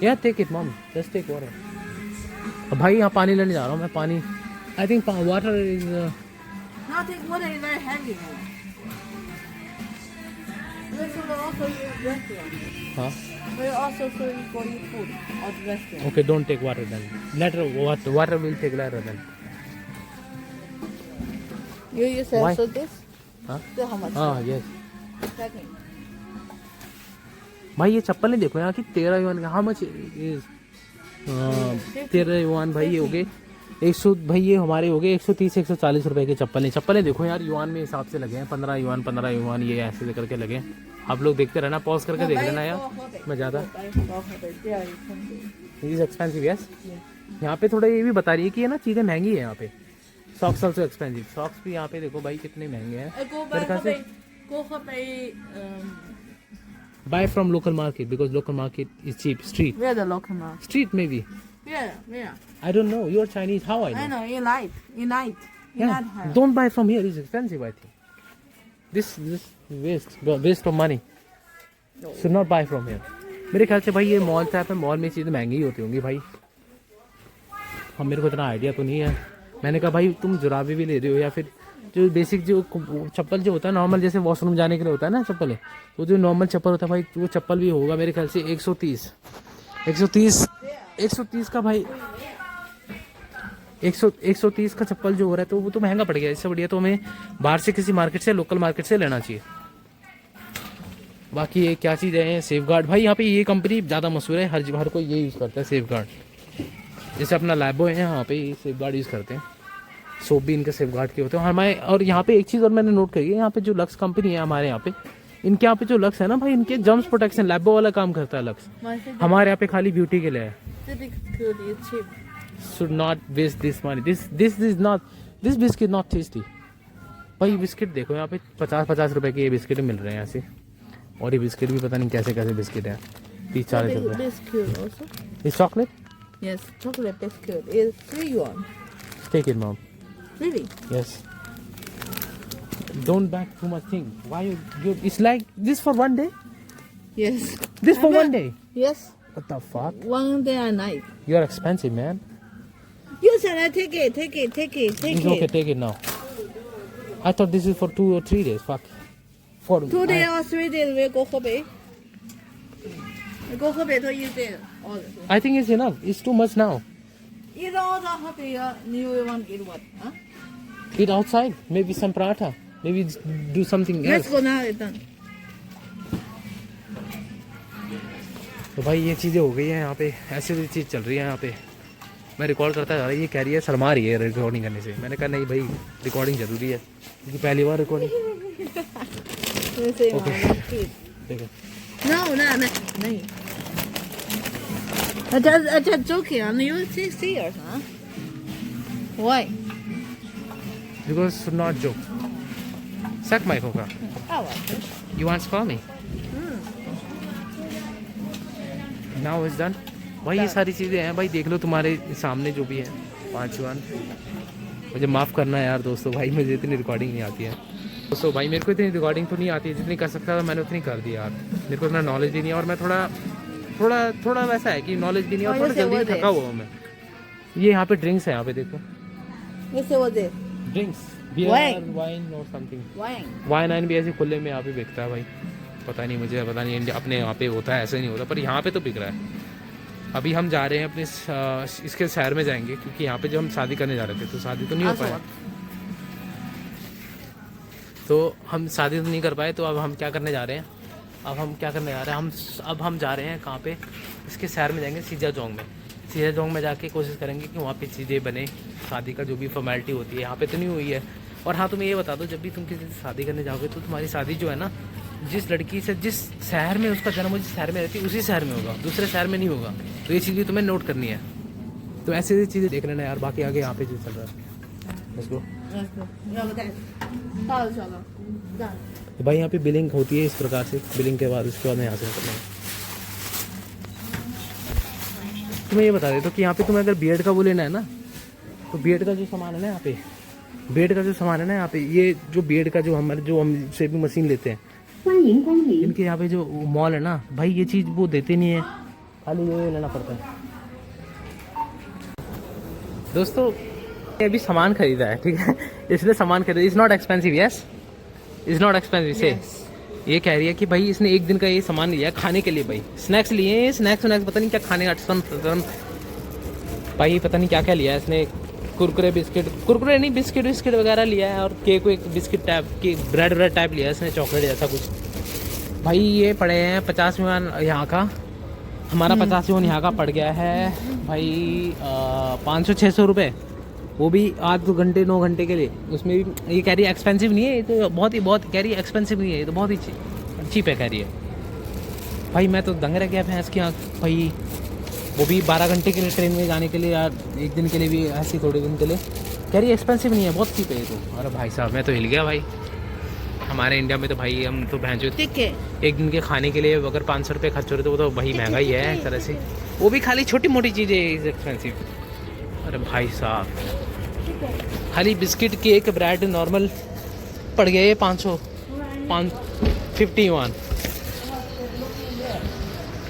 A: या take it mom, just take water. भाई यहाँ पानी लेने जा रहा हूँ मैं, पानी। I think water is
D: Now take water is very heavy. This will also use restaurant.
A: हाँ
D: We'll also serve you for your food at the restaurant.
A: Okay, don't take water then, later water will take later then.
D: You use
A: Why?
D: also this?
A: हाँ
D: So how much?
A: हाँ yes.
D: Second.
A: भाई ये चप्पल नहीं देखो यहाँ की, 13 yuan का। How much is 13 yuan भाई, ये हो गए 100। भाई ये हमारे हो गए 130 140 रुपए के चप्पलें देखो यार, युआन में हिसाब से लगे हैं। 15 युआन ये ऐसे करके लगे हैं। आप लोग देखते रहना, पॉज करके देख लेना यार, मैं ज़्यादा। Is expensive yes. यहाँ पे थोड़ा ये भी बता रही है कि ये ना चीज़ें महंगी है यहाँ पे। सॉक्स ऑल्सो एक्सपेंसिव, सॉक्स भी यहाँ पे देखो भाई कितने महंगे हैं। मेरे ख्याल से buy from local market because local market is cheap. Street
D: Where the local market?
A: maybe.
D: Where?
A: I don't know, you're Chinese, how I know?
D: I know, you night.
A: Yeah, don't buy from here, it's expensive I think. This waste of money. Should not buy from here. मेरे ख्याल से भाई ये mall से पे, mall में चीज़ें महंगी ही होती होंगी भाई। हम मेरे को इतना आइडिया तो नहीं है। मैंने कहा भाई तुम जुराबे भी ले रहे हो या फिर जो बेसिक जो चप्पल जो होता है नॉर्मल, जैसे वॉशरूम जाने के लिए होता है ना चप्पल है, तो जो नॉर्मल चप्पल होता है भाई, वो चप्पल भी होगा मेरे ख्याल से 130 का भाई। 130 का चप्पल जो हो रहा है तो वो तो महंगा पड़ गया। इससे बढ़िया तो हमें बाहर से किसी मार्केट से, लोकल मार्केट से लेना चाहिए। बाकी ये क्या चीज़ है, सेफ गार्ड। भाई यहाँ पे ये कंपनी ज़्यादा मशहूर है, हर कोई ये यूज़ करता है सेफ गार्ड। जैसे अपना लैबो है यहाँ पे ये सेफ गार्ड यूज़ करते हैं, सोप भी इनके सेफ गार्ड के होते हैं हमारे। और यहाँ पे एक चीज़ और मैंने नोट करी है, यहाँ पे जो लक्स कंपनी है हमारे यहाँ पे, इनके यहाँ पे जो लक्स है ना भाई, इनके जर्म्स प्रोटेक्शन लैबो वाला काम करता है लक्स। हमारे यहाँ पे खाली ब्यूटी के लिए है। Should not waste this money. This biscuit not tasty. भाई बिस्किट देखो यहाँ पे 50 रुपए के ये बिस्किट मिल रहे हैं यहाँ से। और ये बिस्किट भी पता नहीं कैसे बिस्किट है, 30-40 रुपए।
D: Biscuit also?
A: Is chocolate?
D: Yes, chocolate biscuit is 3 yuan.
A: Take it, mom.
D: Really?
A: Yes. Don't bag too much thing. Why you? It's like this for one day.
D: Yes.
A: This for one day.
D: Yes.
A: What the fuck?
D: One day and night.
A: You are expensive, man.
D: You said I take it.
A: It's okay, take it now. I thought this is for 2 or 3 days. Fuck. For
D: 2 days or 3 days we go Hebei. We go Hebei to eat there.
A: I think it's enough. It's too much now.
D: Eat all the Hebei, you want to eat what? Huh?
A: Eat outside. Maybe some paratha. Maybe do something
D: Let's
A: else.
D: go now. It's done.
A: तो भाई ये चीज़ें हो गई हैं यहाँ पे, ऐसी चीज़ चल रही है यहाँ पे। मैं रिकॉर्ड करता जा रहा, ये कह रही है शर्मा रही है रिकॉर्डिंग करने से। मैंने कहा नहीं भाई, रिकॉर्डिंग ज़रूरी है क्योंकि पहली बार रिकॉर्डिंग।
D: Okay.
A: देखो
D: No, नहीं. I'm just joking. I mean, you serious, huh? Why?
A: because should not joke. Suck my coca.
D: I want it.
A: You want to call me? Now it's done. भाई ये सारी चीज़ें हैं भाई, देख लो तुम्हारे सामने जो भी है। 5 युआन। मुझे माफ़ करना है यार दोस्तों, भाई मुझे इतनी रिकॉर्डिंग नहीं आती है दोस्तों। भाई मेरे को इतनी रिकॉर्डिंग तो नहीं आती है, जितनी कर सकता था मैंने उतनी कर दी यार। मेरे को इतना नॉलेज भी नहीं है और मैं थोड़ा वैसा है कि नॉलेज भी नहीं है और थोड़ा जल्दी थका हुआ हूँ मैं। ये यहाँ पे ड्रिंक्स है, यहाँ पे देखो
D: This was it.
A: Drinks, wine और समथिंग। वाइन भी ऐसे खुले में यहाँ पे बिकता है भाई। पता नहीं मुझे, पता नहीं इंडिया अपने यहाँ पे होता है, ऐसे नहीं होता, पर यहाँ पे तो बिक रहा है। अभी हम जा रहे हैं अपने इसके शहर में जाएंगे क्योंकि यहाँ पे जो हम शादी करने जा रहे थे तो शादी तो नहीं हो पाया, तो हम शादी तो नहीं कर पाए। तो अब हम क्या करने जा रहे हैं, अब हम क्या करने जा रहे हैं, अब हम जा रहे हैं कहाँ पे, इसके शहर में जाएंगे सीजा जोंग में। सीजा जोंग में जाके कोशिश करेंगे कि वहाँ पे चीज़ें बने, शादी का जो भी फॉर्मेलिटी होती है यहाँ पे तो नहीं हुई है। और हाँ तुम्हें ये बता दो, जब भी तुम किसी से शादी करने जाओगे तो तुम्हारी शादी जो है ना, जिस लड़की से जिस शहर में उसका जन्म हो, जिस शहर में रहती है उसी शहर में होगा, दूसरे शहर में नहीं होगा। तो ये चीज़ भी तुम्हें नोट करनी है। तो ऐसी चीज़ें देख लेना यार। बाकी आगे यहाँ पे जो चल रहा है, Let's go।
D: 要不带到了小楼，在。
A: तो भाई यहाँ पे बिलिंग होती है इस प्रकार से, बिलिंग के बाद उसके बाद मैं यहाँ से निकलना है। तुम्हें ये बता देता हूँ कि यहाँ पे तुम्हें अगर बीएड का वो लेना है ना, तो बीएड का जो सामान है ना यहाँ पे, बीएड का जो सामान है ना यहाँ पे, ये जो बीएड का जो हम शेविंग मशीन लेते हैं, इनके यहाँ पे जो मॉल है ना भाई, ये चीज़ वो देते नहीं है, खाली ये लेना पड़ता है। दोस्तों ये अभी सामान खरीदा है, ठीक है, इसलिए सामान खरीदा। Is not expensive, yes is not expensive से। ये कह रही है कि भाई इसने एक दिन का ये सामान लिया है खाने के लिए, भाई स्नैक्स लिए, स्नैक्स पता नहीं क्या खाने का भाई, पता नहीं क्या क्या लिया है इसने, कुरकुरे कुरकुरे नहीं, बिस्किट वगैरह लिया है, और केक एक बिस्किट टाइप की, ब्रेड टाइप लिया है इसने, चॉकलेट जैसा कुछ। भाई ये पड़े हैं 50 युआन यहाँ का, हमारा 50 युआन यहाँ का पड़ गया है भाई 500-600 रुपये, वो भी 8 घंटे 9 घंटे के लिए। उसमें भी ये कह रही है एक्सपेंसिव नहीं है, ये तो बहुत कह रही है एक्सपेंसिव नहीं है, ये तो बहुत ही चीप है कह रही है। भाई मैं तो दंग रह गया भैंस की आँख भाई, वो भी 12 घंटे के लिए ट्रेन में जाने के लिए यार, एक दिन के लिए भी ऐसे थोड़े दिन के लिए, कह रही है एक्सपेंसिव नहीं है, बहुत चीप है ये तो। अरे भाई साहब मैं तो हिल गया भाई। हमारे इंडिया में तो भाई हम तो भैंस एक दिन के खाने के लिए अगर 500 रुपये खर्च हो रहे तो वो तो भाई महंगा ही है एक तरह से, वो भी खाली छोटी मोटी चीज़ें इज़ एक्सपेंसिव। अरे भाई साहब खाली बिस्किट केक ब्रेड नॉर्मल पड़ गया ये 50 युआन।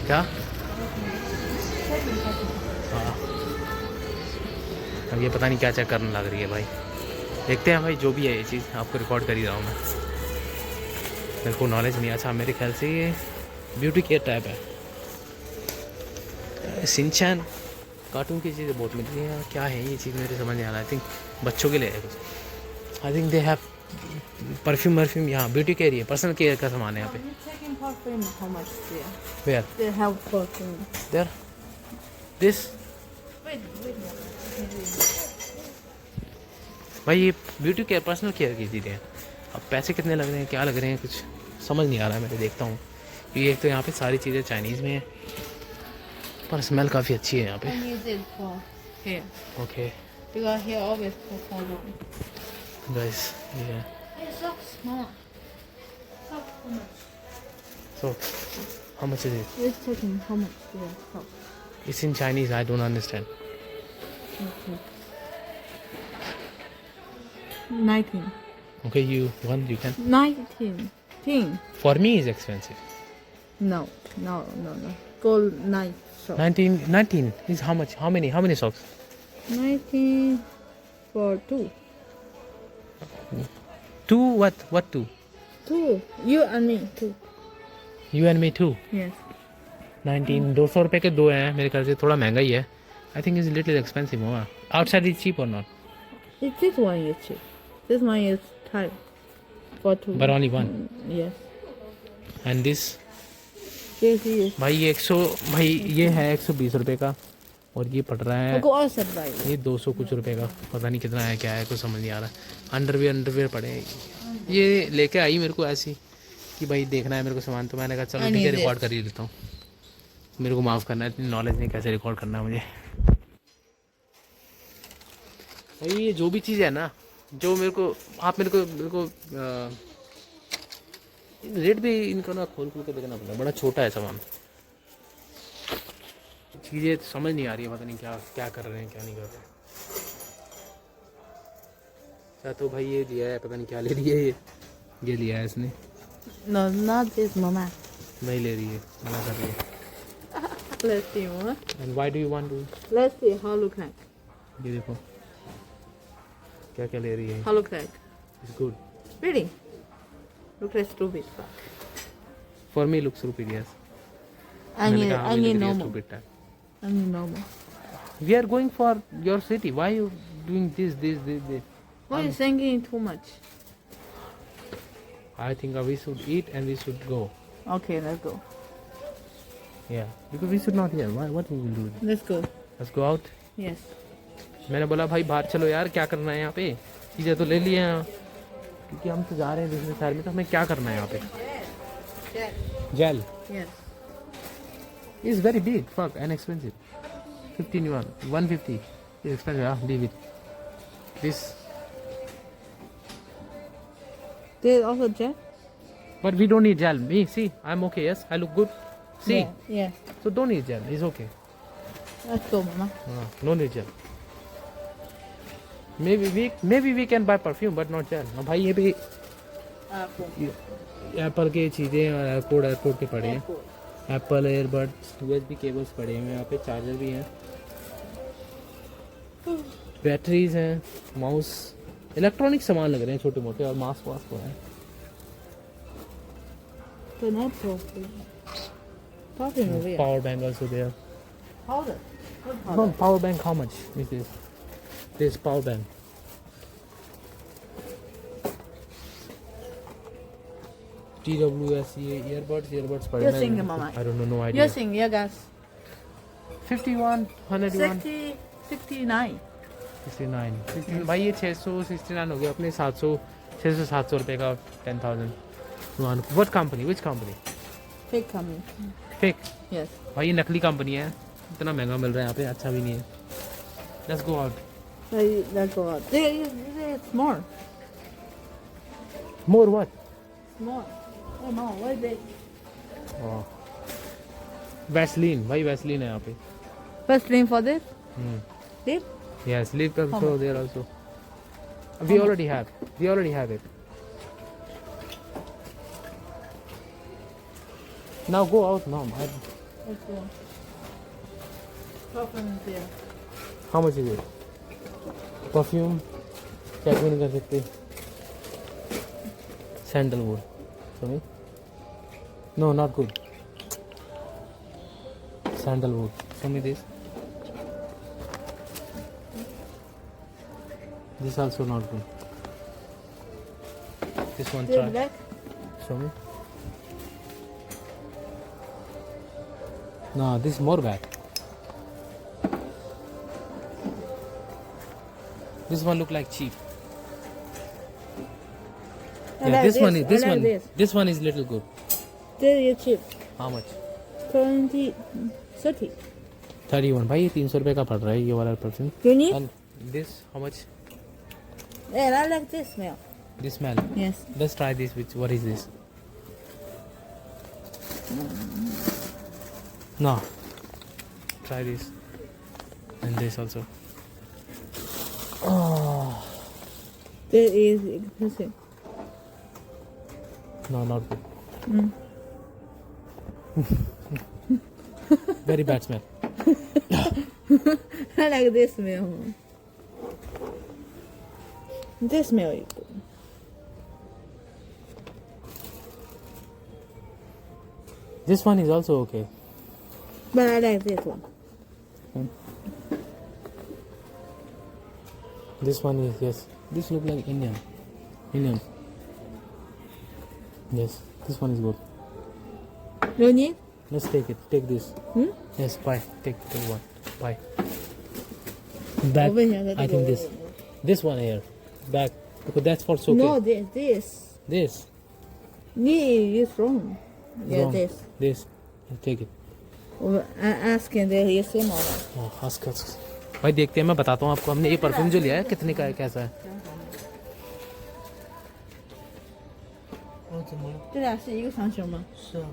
A: क्या हाँ, अब ये पता नहीं क्या चेक करने लग रही है भाई, देखते हैं भाई जो भी है ये चीज़ आपको रिकॉर्ड कर ही रहा हूँ मैं, मेरे को नॉलेज नहीं। अच्छा मेरे ख्याल से ये ब्यूटी केयर टाइप है, सिंचैन कार्टून की चीज़ें बहुत मिलती हैं, क्या है ये चीज़ मेरे समझ नहीं आ रहा। आई थिंक बच्चों के लिए है कुछ, आई थिंक दे हैव परफ्यूम यहाँ ब्यूटी केयर ही है, पर्सनल केयर का सामान है यहाँ पे। वेयर देयर दिस भाई ये ब्यूटी केयर पर्सनल केयर की चीज़ें हैं। अब पैसे कितने लग रहे हैं, क्या लग रहे हैं, कुछ समझ नहीं आ रहा है। मैं देखता हूँ कि एक तो यहाँ पे सारी चीज़ें चाइनीज़ में है, पर स्मेल काफ़ी अच्छी है यहाँ पे। ओके गाइस ये so how much is it?
D: It's checking how much they are.
A: It's in Chinese, I don't understand.
D: 19.
A: Okay, you can.
D: 19.
A: For me is expensive.
D: No. Go 9. So
A: 19 is how much? How many socks?
D: 19 for 2.
A: 2 what 2?
D: 2. You and me 2.
A: You and me too.
D: Yes.
A: 19 200 रुपए के दो हैं मेरे ख्याल से, थोड़ा महंगा ही है। I think it's a little expensive. Huh? Outside is cheap or not?
D: This one is cheap. This one is type for 2.
A: But only one.
D: Yes.
A: And this?
D: This is.
A: भाई ये 100 भाई ये है 120 रुपए का, और ये पड़ रहा है
D: Go outside buy.
A: ये 200 कुछ रुपए का, पता नहीं कितना है क्या है, कुछ समझ नहीं आ रहा। अंडरवेयर पड़े हैं। ये लेके आई मेरे को ऐसी कि भाई देखना है मेरे को सामान, तो मैंने कहा चलो ठीक है रिकॉर्ड कर ही लेता हूँ। मेरे को माफ़ करना है, इतनी नॉलेज नहीं कैसे रिकॉर्ड करना है मुझे। भाई ये जो भी चीज़ है ना, जो मेरे को आप मेरे को रेट भी इनका ना खोल के देखना पड़ता है, बड़ा छोटा है सामान, चीज़ें समझ नहीं आ रही है, पता नहीं क्या कर रहे हैं क्या नहीं कर रहे हैं। क्या तो भाई ये लिया है, पता नहीं क्या ले रही है, ये लिया है इसने।
D: No, not this mama.
A: नहीं ले रही है, मना कर रही है।
D: Let's see what.
A: And why do you want to?
D: Let's see how look like.
A: ये देखो क्या क्या ले रही है।
D: How look like?
A: It's good.
D: Really? Look like stupid.
A: For me looks stupid, yes.
D: I need normal.
A: Stupid type.
D: I need normal.
A: We are going for your city. Why you doing this?
D: Why are you thinking too much?
A: I think we should eat and we should go.
D: Okay, let's go.
A: Yeah, because we should not here. What we will do?
D: Let's go.
A: Let's go out.
D: Yes.
A: मैंने बोला भाई बाहर चलो यार, क्या करना है यहाँ पे, चीज़ें तो ले लिए हैं, क्योंकि हम तो जा रहे हैं दूसरे शहर में, तो हमें क्या करना है यहाँ पे. Gel
D: Yes.
A: is very big, fuck, and expensive. 15 yuan, 150. It's expensive, yeah, leave it. This,
D: There's also gel.
A: but we don't need gel. Me, see, I'm okay, yes, I look good. See,
D: Yeah. Yeah.
A: so don't need gel, it's okay.
D: Let's go, Mama.
A: No need gel. Maybe we can buy perfume, but not gel. अब भाई ये भी Apple के चीज़ें और airport के पड़े हैं. एप्पल एयरबड्स, USB केबल्स पड़े हैं यहाँ पे, चार्जर भी हैं, बैटरीज हैं, माउस, इलेक्ट्रॉनिक सामान लग रहे हैं छोटे मोटे, और मास्क वास्क है.
D: But not perfume. Perfume over here.
A: Power bank also there.
D: Powder. What
A: No,
D: powder?
A: power bank, how much is this? This power bank. TWS earbuds पड़े
D: You're
A: हैं.
D: singing, Mama.
A: I don't know, no idea.
D: You're saying, yeah, guys.
A: 51, 101,
D: 69.
A: 69. 69. भाई ये 669 हो गया अपने 700 600-700 रुपए का 10,000. What company? Which company?
D: Fake company.
A: Fake.
D: Yes.
A: भाई ये नकली कंपनी है, इतना महंगा मिल रहा है यहाँ पे, अच्छा भी नहीं है. Let's go out.
D: Let's go out. It's more.
A: More what?
D: More. Oh, no. What is it?
A: Oh. Vaseline. भाई Vaseline है यहाँ पे.
D: First name for this? Lip?
A: Yes, lip
D: How
A: also
D: much?
A: there also. We already have. We already have it. Now go out, mom.
D: Let's go. Perfume is there.
A: How much is it? Perfume. Check भी नहीं कर सकते. Sandalwood. Show me. No, not good. Sandalwood. Show me this. This also not good. This one
D: Still
A: try.
D: black?
A: Show me. No, this is more bad. This one look like cheap.
D: I
A: Yeah,
D: like
A: this one is
D: I like this.
A: this one is little good.
D: This is cheap.
A: How much?
D: 20, 30.
A: 31. भाई ये 300 रुपए का पड़ रहा है ये वाला perfume.
D: You need?
A: And this how much?
D: And I like this smell.
A: This smell.
D: Yes.
A: Let's try this. Which what is this? No. Try this. And this also. Oh.
D: This is expensive.
A: No, not good. Very bad smell.
D: I like this smell. This smell is good.
A: This one is also okay.
D: But I like this one.
A: This one is yes. This look like Indian. Indian. Yes, this one is good.
D: You need?
A: Let's take it. Take this. Yes, buy. Take one. Buy. Back.
D: Over here, let
A: I
D: it
A: think
D: go.
A: this. This one here. Back. Because that's for soaking.
D: No, this.
A: This.
D: Yeah, it's wrong. Yeah,
A: Wrong.
D: this.
A: This. And take it.
D: Asking that he same or not.
A: Oh, ask us. भाई देखते हैं, मैं बताता हूँ आपको. हमने ये perfume जो लिया है कितने का है, कैसा है.
D: 这俩是一个长袖吗？
B: 是啊，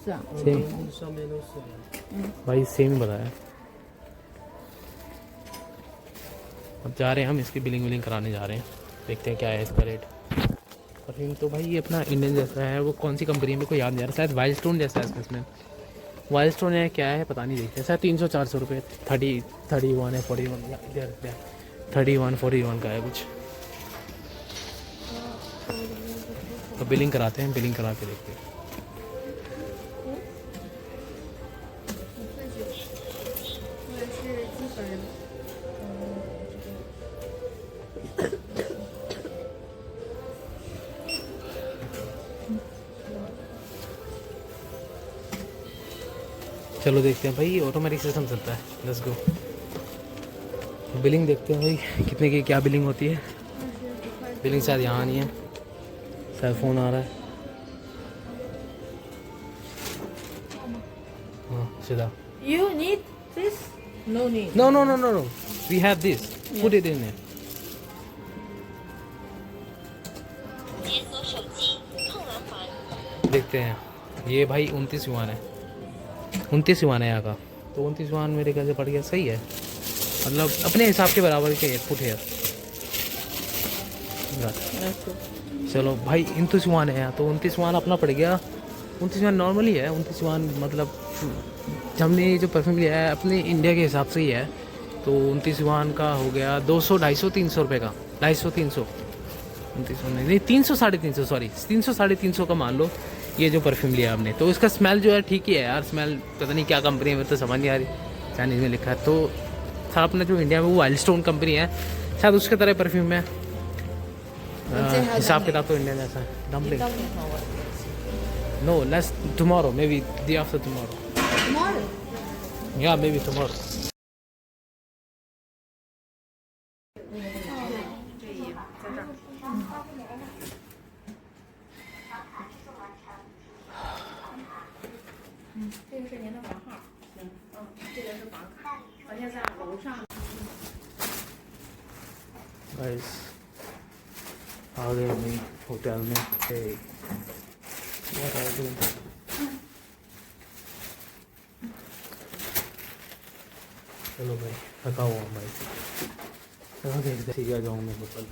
D: 是啊。
A: सेम.
B: 上面都是。
A: भाई सेम ही बताया. अब जा रहे हैं हम इसकी बिलिंग विलिंग कराने जा रहे हैं. देखते हैं क्या है इसका रेट. परफ्यूम तो भाई ये अपना इंडियन जैसा है. वो कौन सी कंपनी में कोई याद नहीं आ रहा. शायद वाइल्ड स्टोन जैसा है इसमें. वाइल्ड स्टोन है क्या है पता नहीं. देखते हैं. शायद 300-400 रुपये. 31 है, 41 31 41 का है कुछ. तो बिलिंग कराते हैं. बिलिंग करा के देखते हैं. चलो देखते हैं भाई, ऑटोमेटिक सिस्टम चलता है, लेट्स गो। बिलिंग देखते हैं भाई कितने की क्या बिलिंग होती है। बिलिंग शायद यहाँ नहीं है, शायद फ़ोन आ रहा है। हाँ सीधा।
D: You need this? No need.
A: No, no, no, no, no. We have this. Put it in there. देखते हैं, ये भाई 29 युआन है, 29 युआन है यहाँ का। तो 29 युआन मेरे ख्याल से पड़ गया, सही है, मतलब अपने हिसाब के बराबर के पुट है। चलो भाई 29 युआन है यहाँ, तो 29 युआन अपना पड़ गया। 29 युआन नॉर्मल ही है, 29 युआन मतलब हमने जो परफ्यूम लिया है अपने इंडिया के हिसाब से ही है। तो 29 युआन का हो गया 200, 250, 300 रुपये का, 250, 300, 29 नहीं 300, 350, सॉरी 300, 350 का मान लो ये जो परफ्यूम लिया हमने। तो इसका स्मेल जो है ठीक ही है यार, स्मेल पता नहीं क्या कंपनी है, मेरे तो समझ नहीं आ रही, चाइनीज़ में लिखा है। तो था अपना जो इंडिया में वो वाइल्ड स्टोन कंपनी है, शायद उसके तरह परफ्यूम है। हिसाब किताब तो इंडिया जैसा है। Dumpling no, let's tomorrow, maybe day after tomorrow, या मे बी टुमारो। गाइस आ गए अपनी होटल में। चलो भाई, थका हुआ हूँ भाई, चलो देखते सीधा जाऊँ मैं होटल।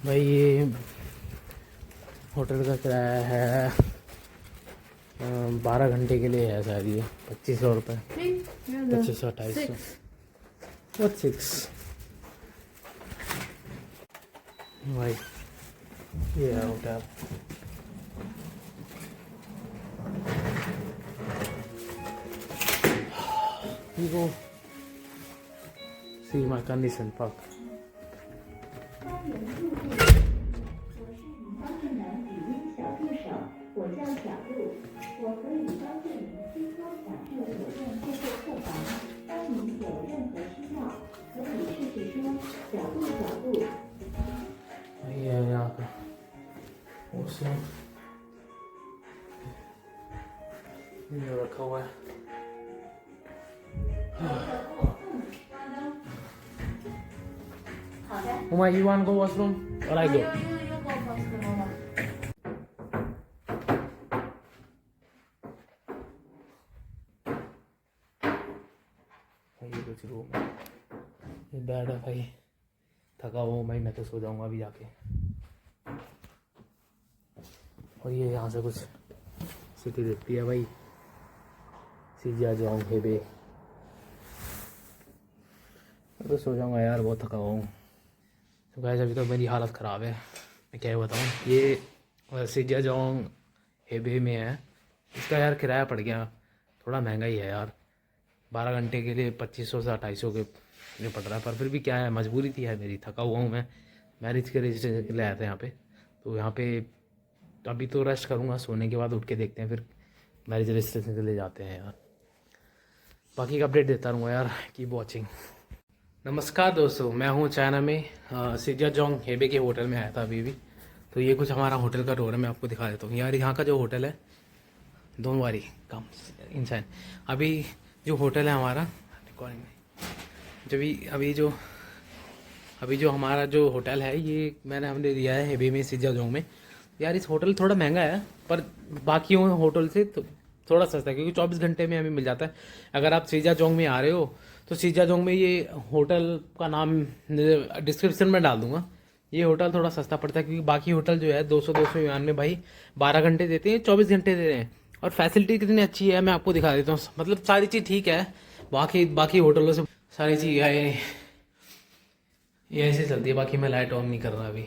A: भाई ये होटल का किराया है 12 घंटे के लिए है शायद, ये 2500 रुपये, 2500, 250। What 6? भाई ये है hotel. You go see my condition park. ये है यहाँ का वॉशरूम, ये रखा हुआ है। Uma, you want to go washroom or I go? ये कुछ रूम है, ये बेड है भाई। थका हुआ भाई, मैं तो सो जाऊंगा अभी जाके। और ये यहाँ से कुछ सिटी दिखती है भाई, शिजियाज़ोंग हेबे। मैं तो सो जाऊंगा यार, बहुत थका हुआ हूँ। तो गाइस अभी तो मेरी हालत ख़राब है, मैं क्या बताऊँ। ये शिजियाज़ोंग हेबे में है। इसका यार किराया पड़ गया, थोड़ा महंगा ही है यार। 12 घंटे के लिए 2500 से 2800 के लिए पड़ रहा है, पर फिर भी क्या है, मजबूरी थी यार मेरी। थका हुआ हूँ मैं, मैरिज के रजिस्ट्रेशन के लिए आया था यहाँ पे। तो यहाँ पे अभी तो रेस्ट करूँगा, सोने के बाद उठ के देखते हैं, फिर मैरिज रजिस्ट्रेशन के लिए जाते हैं यार। बाकी का अपडेट देता रहूँगा यार, कीप वॉचिंग। नमस्कार दोस्तों, मैं हूँ चाइना में शिजियाज़ोंग हेबे के होटल में आया था अभी भी। तो ये कुछ हमारा होटल का टूर है, मैं आपको दिखा देता हूँ यार। यहाँ का जो होटल है, डोंट वरी कम इंसान। अभी जो होटल है हमारा रिकॉर्डिंग में, अभी जो हमारा जो होटल है, ये हमने लिया है हेबे में, शिजियाज़ोंग में। यार इस होटल थोड़ा महंगा है, पर बाकी होटल से थोड़ा सस्ता है, क्योंकि 24 घंटे में हमें मिल जाता है। अगर आप शिजियाज़ोंग में आ रहे हो तो शिजियाज़ोंग में ये होटल का नाम डिस्क्रिप्शन में डाल दूंगा। ये होटल थोड़ा सस्ता पड़ता है, क्योंकि बाकी होटल जो है 200 युआन में भाई 12 घंटे देते हैं, 24 घंटे दे रहे हैं। और फैसिलिटी कितनी अच्छी है मैं आपको दिखा देता हूँ। मतलब सारी चीज़ ठीक है, बाकी होटलों से सारी चीज़ ये ऐसे चलती है। बाकी मैं लाइट ऑन नहीं कर रहा अभी।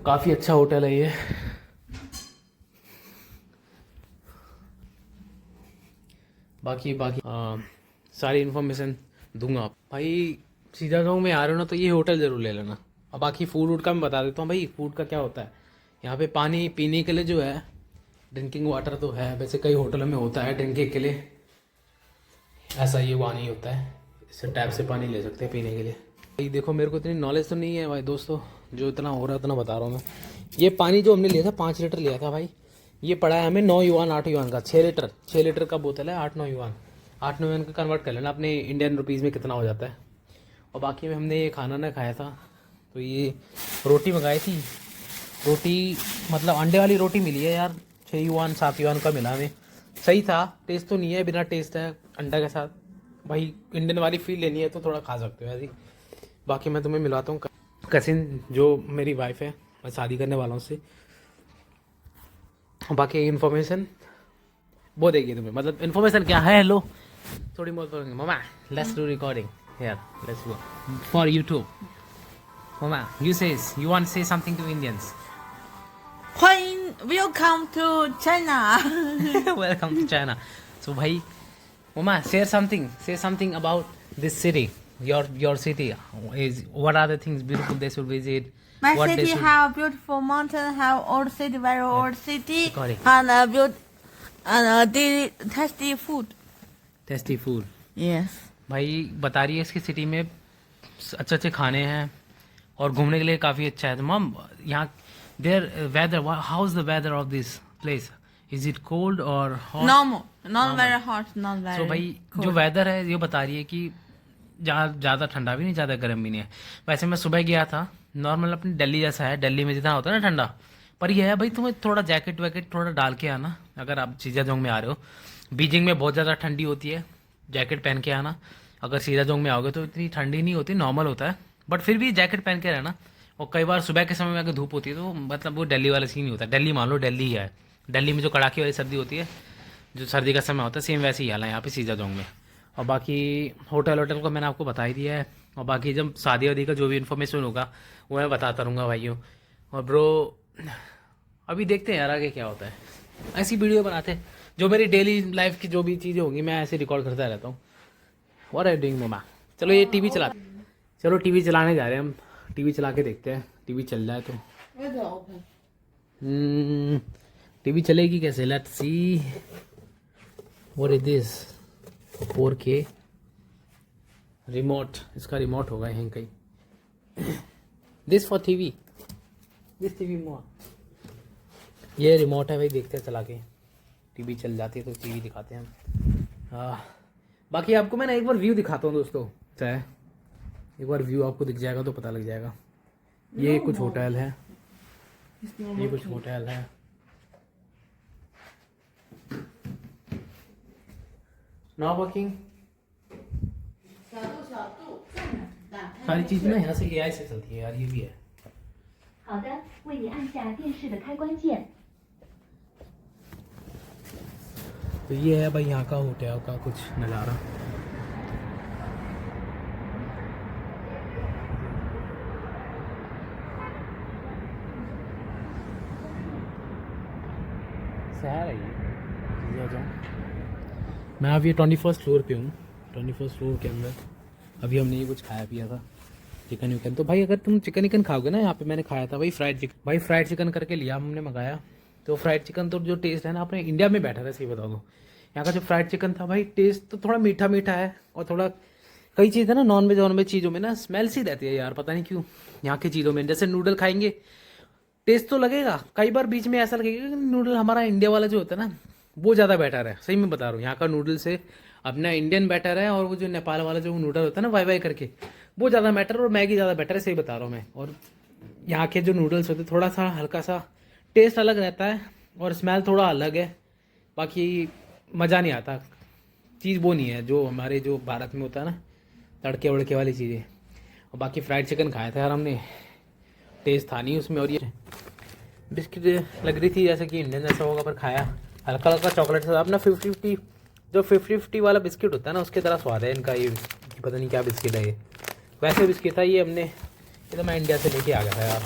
A: काफ़ी अच्छा होटल है ये। बाकी सारी इन्फॉर्मेशन दूंगा भाई। सीधा गाँव में आ रहे हो ना तो ये होटल ज़रूर ले लेना। और बाकी फूड का मैं बता देता हूँ भाई, फूड का क्या होता है यहाँ पे। पानी पीने के लिए जो है ड्रिंकिंग वाटर तो है, वैसे कई होटलों में होता है ड्रिंकिंग के लिए, ऐसा ये वहाँ नहीं होता है। इससे टैप से पानी ले सकते हैं पीने के लिए। भाई देखो मेरे को इतनी नॉलेज तो नहीं है भाई दोस्तों, जो इतना हो रहा है उतना बता रहा हूँ मैं। ये पानी जो हमने लिया था 5 लीटर लिया था भाई, ये पड़ा है हमें 9 युआन 8 युआन का। 6 लीटर का बोतल है 8-9 युआन। 8-9 युआन का कन्वर्ट कर लेना अपने इंडियन रुपीज़ में कितना हो जाता है। और बाकी में हमने ये खाना ना खाया था, तो ये रोटी मंगाई थी। रोटी मतलब अंडे वाली रोटी मिली है यार, 6 युआन 7 युआन का मिला हमें। सही था, टेस्ट तो नहीं है, बिना टेस्ट है अंडा के साथ। भाई इंडियन वाली फील लेनी है तो थोड़ा खा सकते हो ऐसी। बाकी मैं तुम्हें मिलवाता हूँ कसिन जो मेरी वाइफ है, मैं शादी करने वाला हूँ उससे। बाकी इन्फॉर्मेशन वो देगी तुम्हें, मतलब इन्फॉर्मेशन क्या है। हेलो थोड़ी बहुत mama let's do recording here, let's go for YouTube. Mama you says you want say something to Indians.
D: 欢迎 Welcome to China
A: Welcome to China. So भाई Mama say something about this city, your city. Is what are the things beautiful they should visit?
D: My
A: what
D: city have beautiful mountain, have old city, very old city,
A: Got it.
D: and tasty food.
A: Tasty food.
D: Yes.
A: भाई बता रही है इसकी city में अच्छे अच्छे खाने हैं और घूमने के लिए काफ़ी अच्छा है। तो मम यहाँ there weather, how is the weather of this place? Is it cold और hot?
D: Normal, not very hot, not very.
A: तो भाई
D: cold.
A: जो वेदर है ये बता रही है कि ज़्यादा ठंडा भी नहीं, ज़्यादा गर्म भी नहीं है। वैसे मैं सुबह गया था, नॉर्मल अपनी दिल्ली जैसा है, दिल्ली में जितना होता है ना ठंडा, पर यह है भाई तुम्हें थोड़ा जैकेट वैकेट थोड़ा डाल के आना अगर आप सीजाजोंग में आ रहे हो। बीजिंग में बहुत ज़्यादा ठंडी होती है, जैकेट पहन के आना। अगर सीजाजोंग में आओगे तो इतनी ठंडी नहीं होती, नॉर्मल होता है, बट फिर भी जैकेट पहन के रहना। और कई बार सुबह के समय में अगर धूप होती है तो मतलब वो दिल्ली वाला सीन नहीं होता। दिल्ली मान लो दिल्ली ही है, दिल्ली में जो कड़ाके वाली सर्दी होती है, जो सर्दी का समय होता है, सेम वैसे ही हाल है यहाँ पे सीजाजोंग में। और बाकी होटल को मैंने आपको बता ही दिया है। और बाकी जब शादी वादी का जो भी इन्फॉर्मेशन होगा वो मैं बताता रहूँगा भाइयों। और ब्रो अभी देखते हैं यार आगे क्या होता है। ऐसी वीडियो बनाते हैं, जो मेरी डेली लाइफ की जो भी चीज़ें होंगी मैं ऐसे रिकॉर्ड करता रहता हूँ। व्हाट आर यू डूइंग मम्मा? चलो ये टीवी चलाने जा रहे हैं हम। टीवी चला के देखते हैं, टीवी चल जाए तो। टीवी चलेगी कैसे? Let's see what is this. 4K remote, इसका रिमोट होगा यहीं कहीं। This for TV, this TV more. ये रिमोट है भाई, देखते हैं चला के। टीवी चल जाती है तो टीवी दिखाते हैं हम। बाकी आपको मैं ना एक बार व्यू दिखाता हूँ दोस्तों, चाहे एक बार व्यू आपको दिख जाएगा तो पता लग जाएगा। ये कुछ होटल है, ये कुछ होटल है। Not working. सारी चीज ना यहाँ से AI से चलती है यार, ये भी है।
E: 好的，为你按下电视的开关键。
A: तो ये है भाई यहाँ का होटल का कुछ नज़ारा। शहर है ये। मैं अभी 21st फ्लोर पे हूँ, 21st फ्लोर के अंदर। अभी हमने ये कुछ खाया पिया था, चिकन विकन। तो भाई अगर तुम चिकन विकन खाओगे ना, यहाँ पे मैंने खाया था भाई फ्राइड चिकन। भाई फ्राइड चिकन करके लिया हमने, मंगाया। तो फ्राइड चिकन तो जो टेस्ट है ना, अपने इंडिया में बैठा था, सही बता दो। यहाँ का जो फ्राइड चिकन था भाई, टेस्ट तो थोड़ा मीठा मीठा है। और थोड़ा कई चीज़ है ना नॉन वेज चीज़ों में ना स्मेल सी रहती है यार, पता नहीं क्यों। यहाँ की चीज़ों में जैसे नूडल खाएंगे टेस्ट तो लगेगा, कई बार बीच में ऐसा लगेगा कि नूडल हमारा इंडिया वाला जो होता है ना वो ज़्यादा बेटर है। सही में बता रहा हूँ, यहाँ का नूडल से अपना इंडियन बेटर है। और वो जो नेपाल वाला जो नूडल होता है ना वाई करके, वो ज़्यादा बेटर, और मैगी ज़्यादा बेटर है, सही बता रहा हूँ मैं। और यहाँ के जो नूडल्स होते हैं थोड़ा सा हल्का सा टेस्ट अलग रहता है और स्मेल थोड़ा अलग है। बाकी मज़ा नहीं आता, चीज़ वो नहीं है जो हमारे जो भारत में होता है ना, तड़के वड़के वाली चीज़ें। और बाकी फ्राइड चिकन खाया था यार हमने, टेस्ट था नहीं उसमें। और ये बिस्किट लग रही थी जैसे कि इंडियन जैसा होगा, पर खाया हल्का हल्का चॉकलेट था अपना। 50-50 जो 50-50 वाला बिस्किट होता है ना, उसके तरह स्वाद है इनका। ये पता नहीं क्या बिस्किट है ये, वैसे बिस्किट था ये। हमने ये तो मैं इंडिया से लेके आ गया था यार,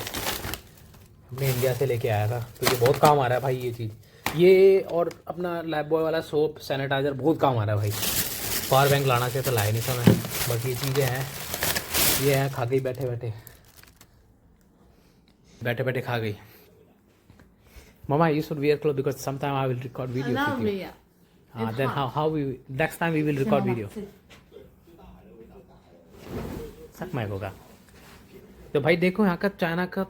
A: अपने इंडिया से लेके आया था। तो ये बहुत काम आ रहा है भाई ये चीज़। ये और अपना लाइफ बॉय वाला सोप सैनिटाइज़र बहुत काम आ रहा है भाई। पावर बैंक लाना चाहिए तो लाया नहीं था मैं। बाकी ये चीज़ें हैं, ये हैं, खा गई बैठे बैठे खा गई। Mama, you should wear clothes because sometime I will record videos
D: Not
A: with you.
D: really.
A: Then how we next time we will record video. सक माइक होगा। तो भाई देखो यहाँ का चाइना का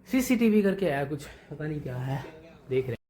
A: CCTV करके आया कुछ, पता नहीं क्या है, देख रहे हैं।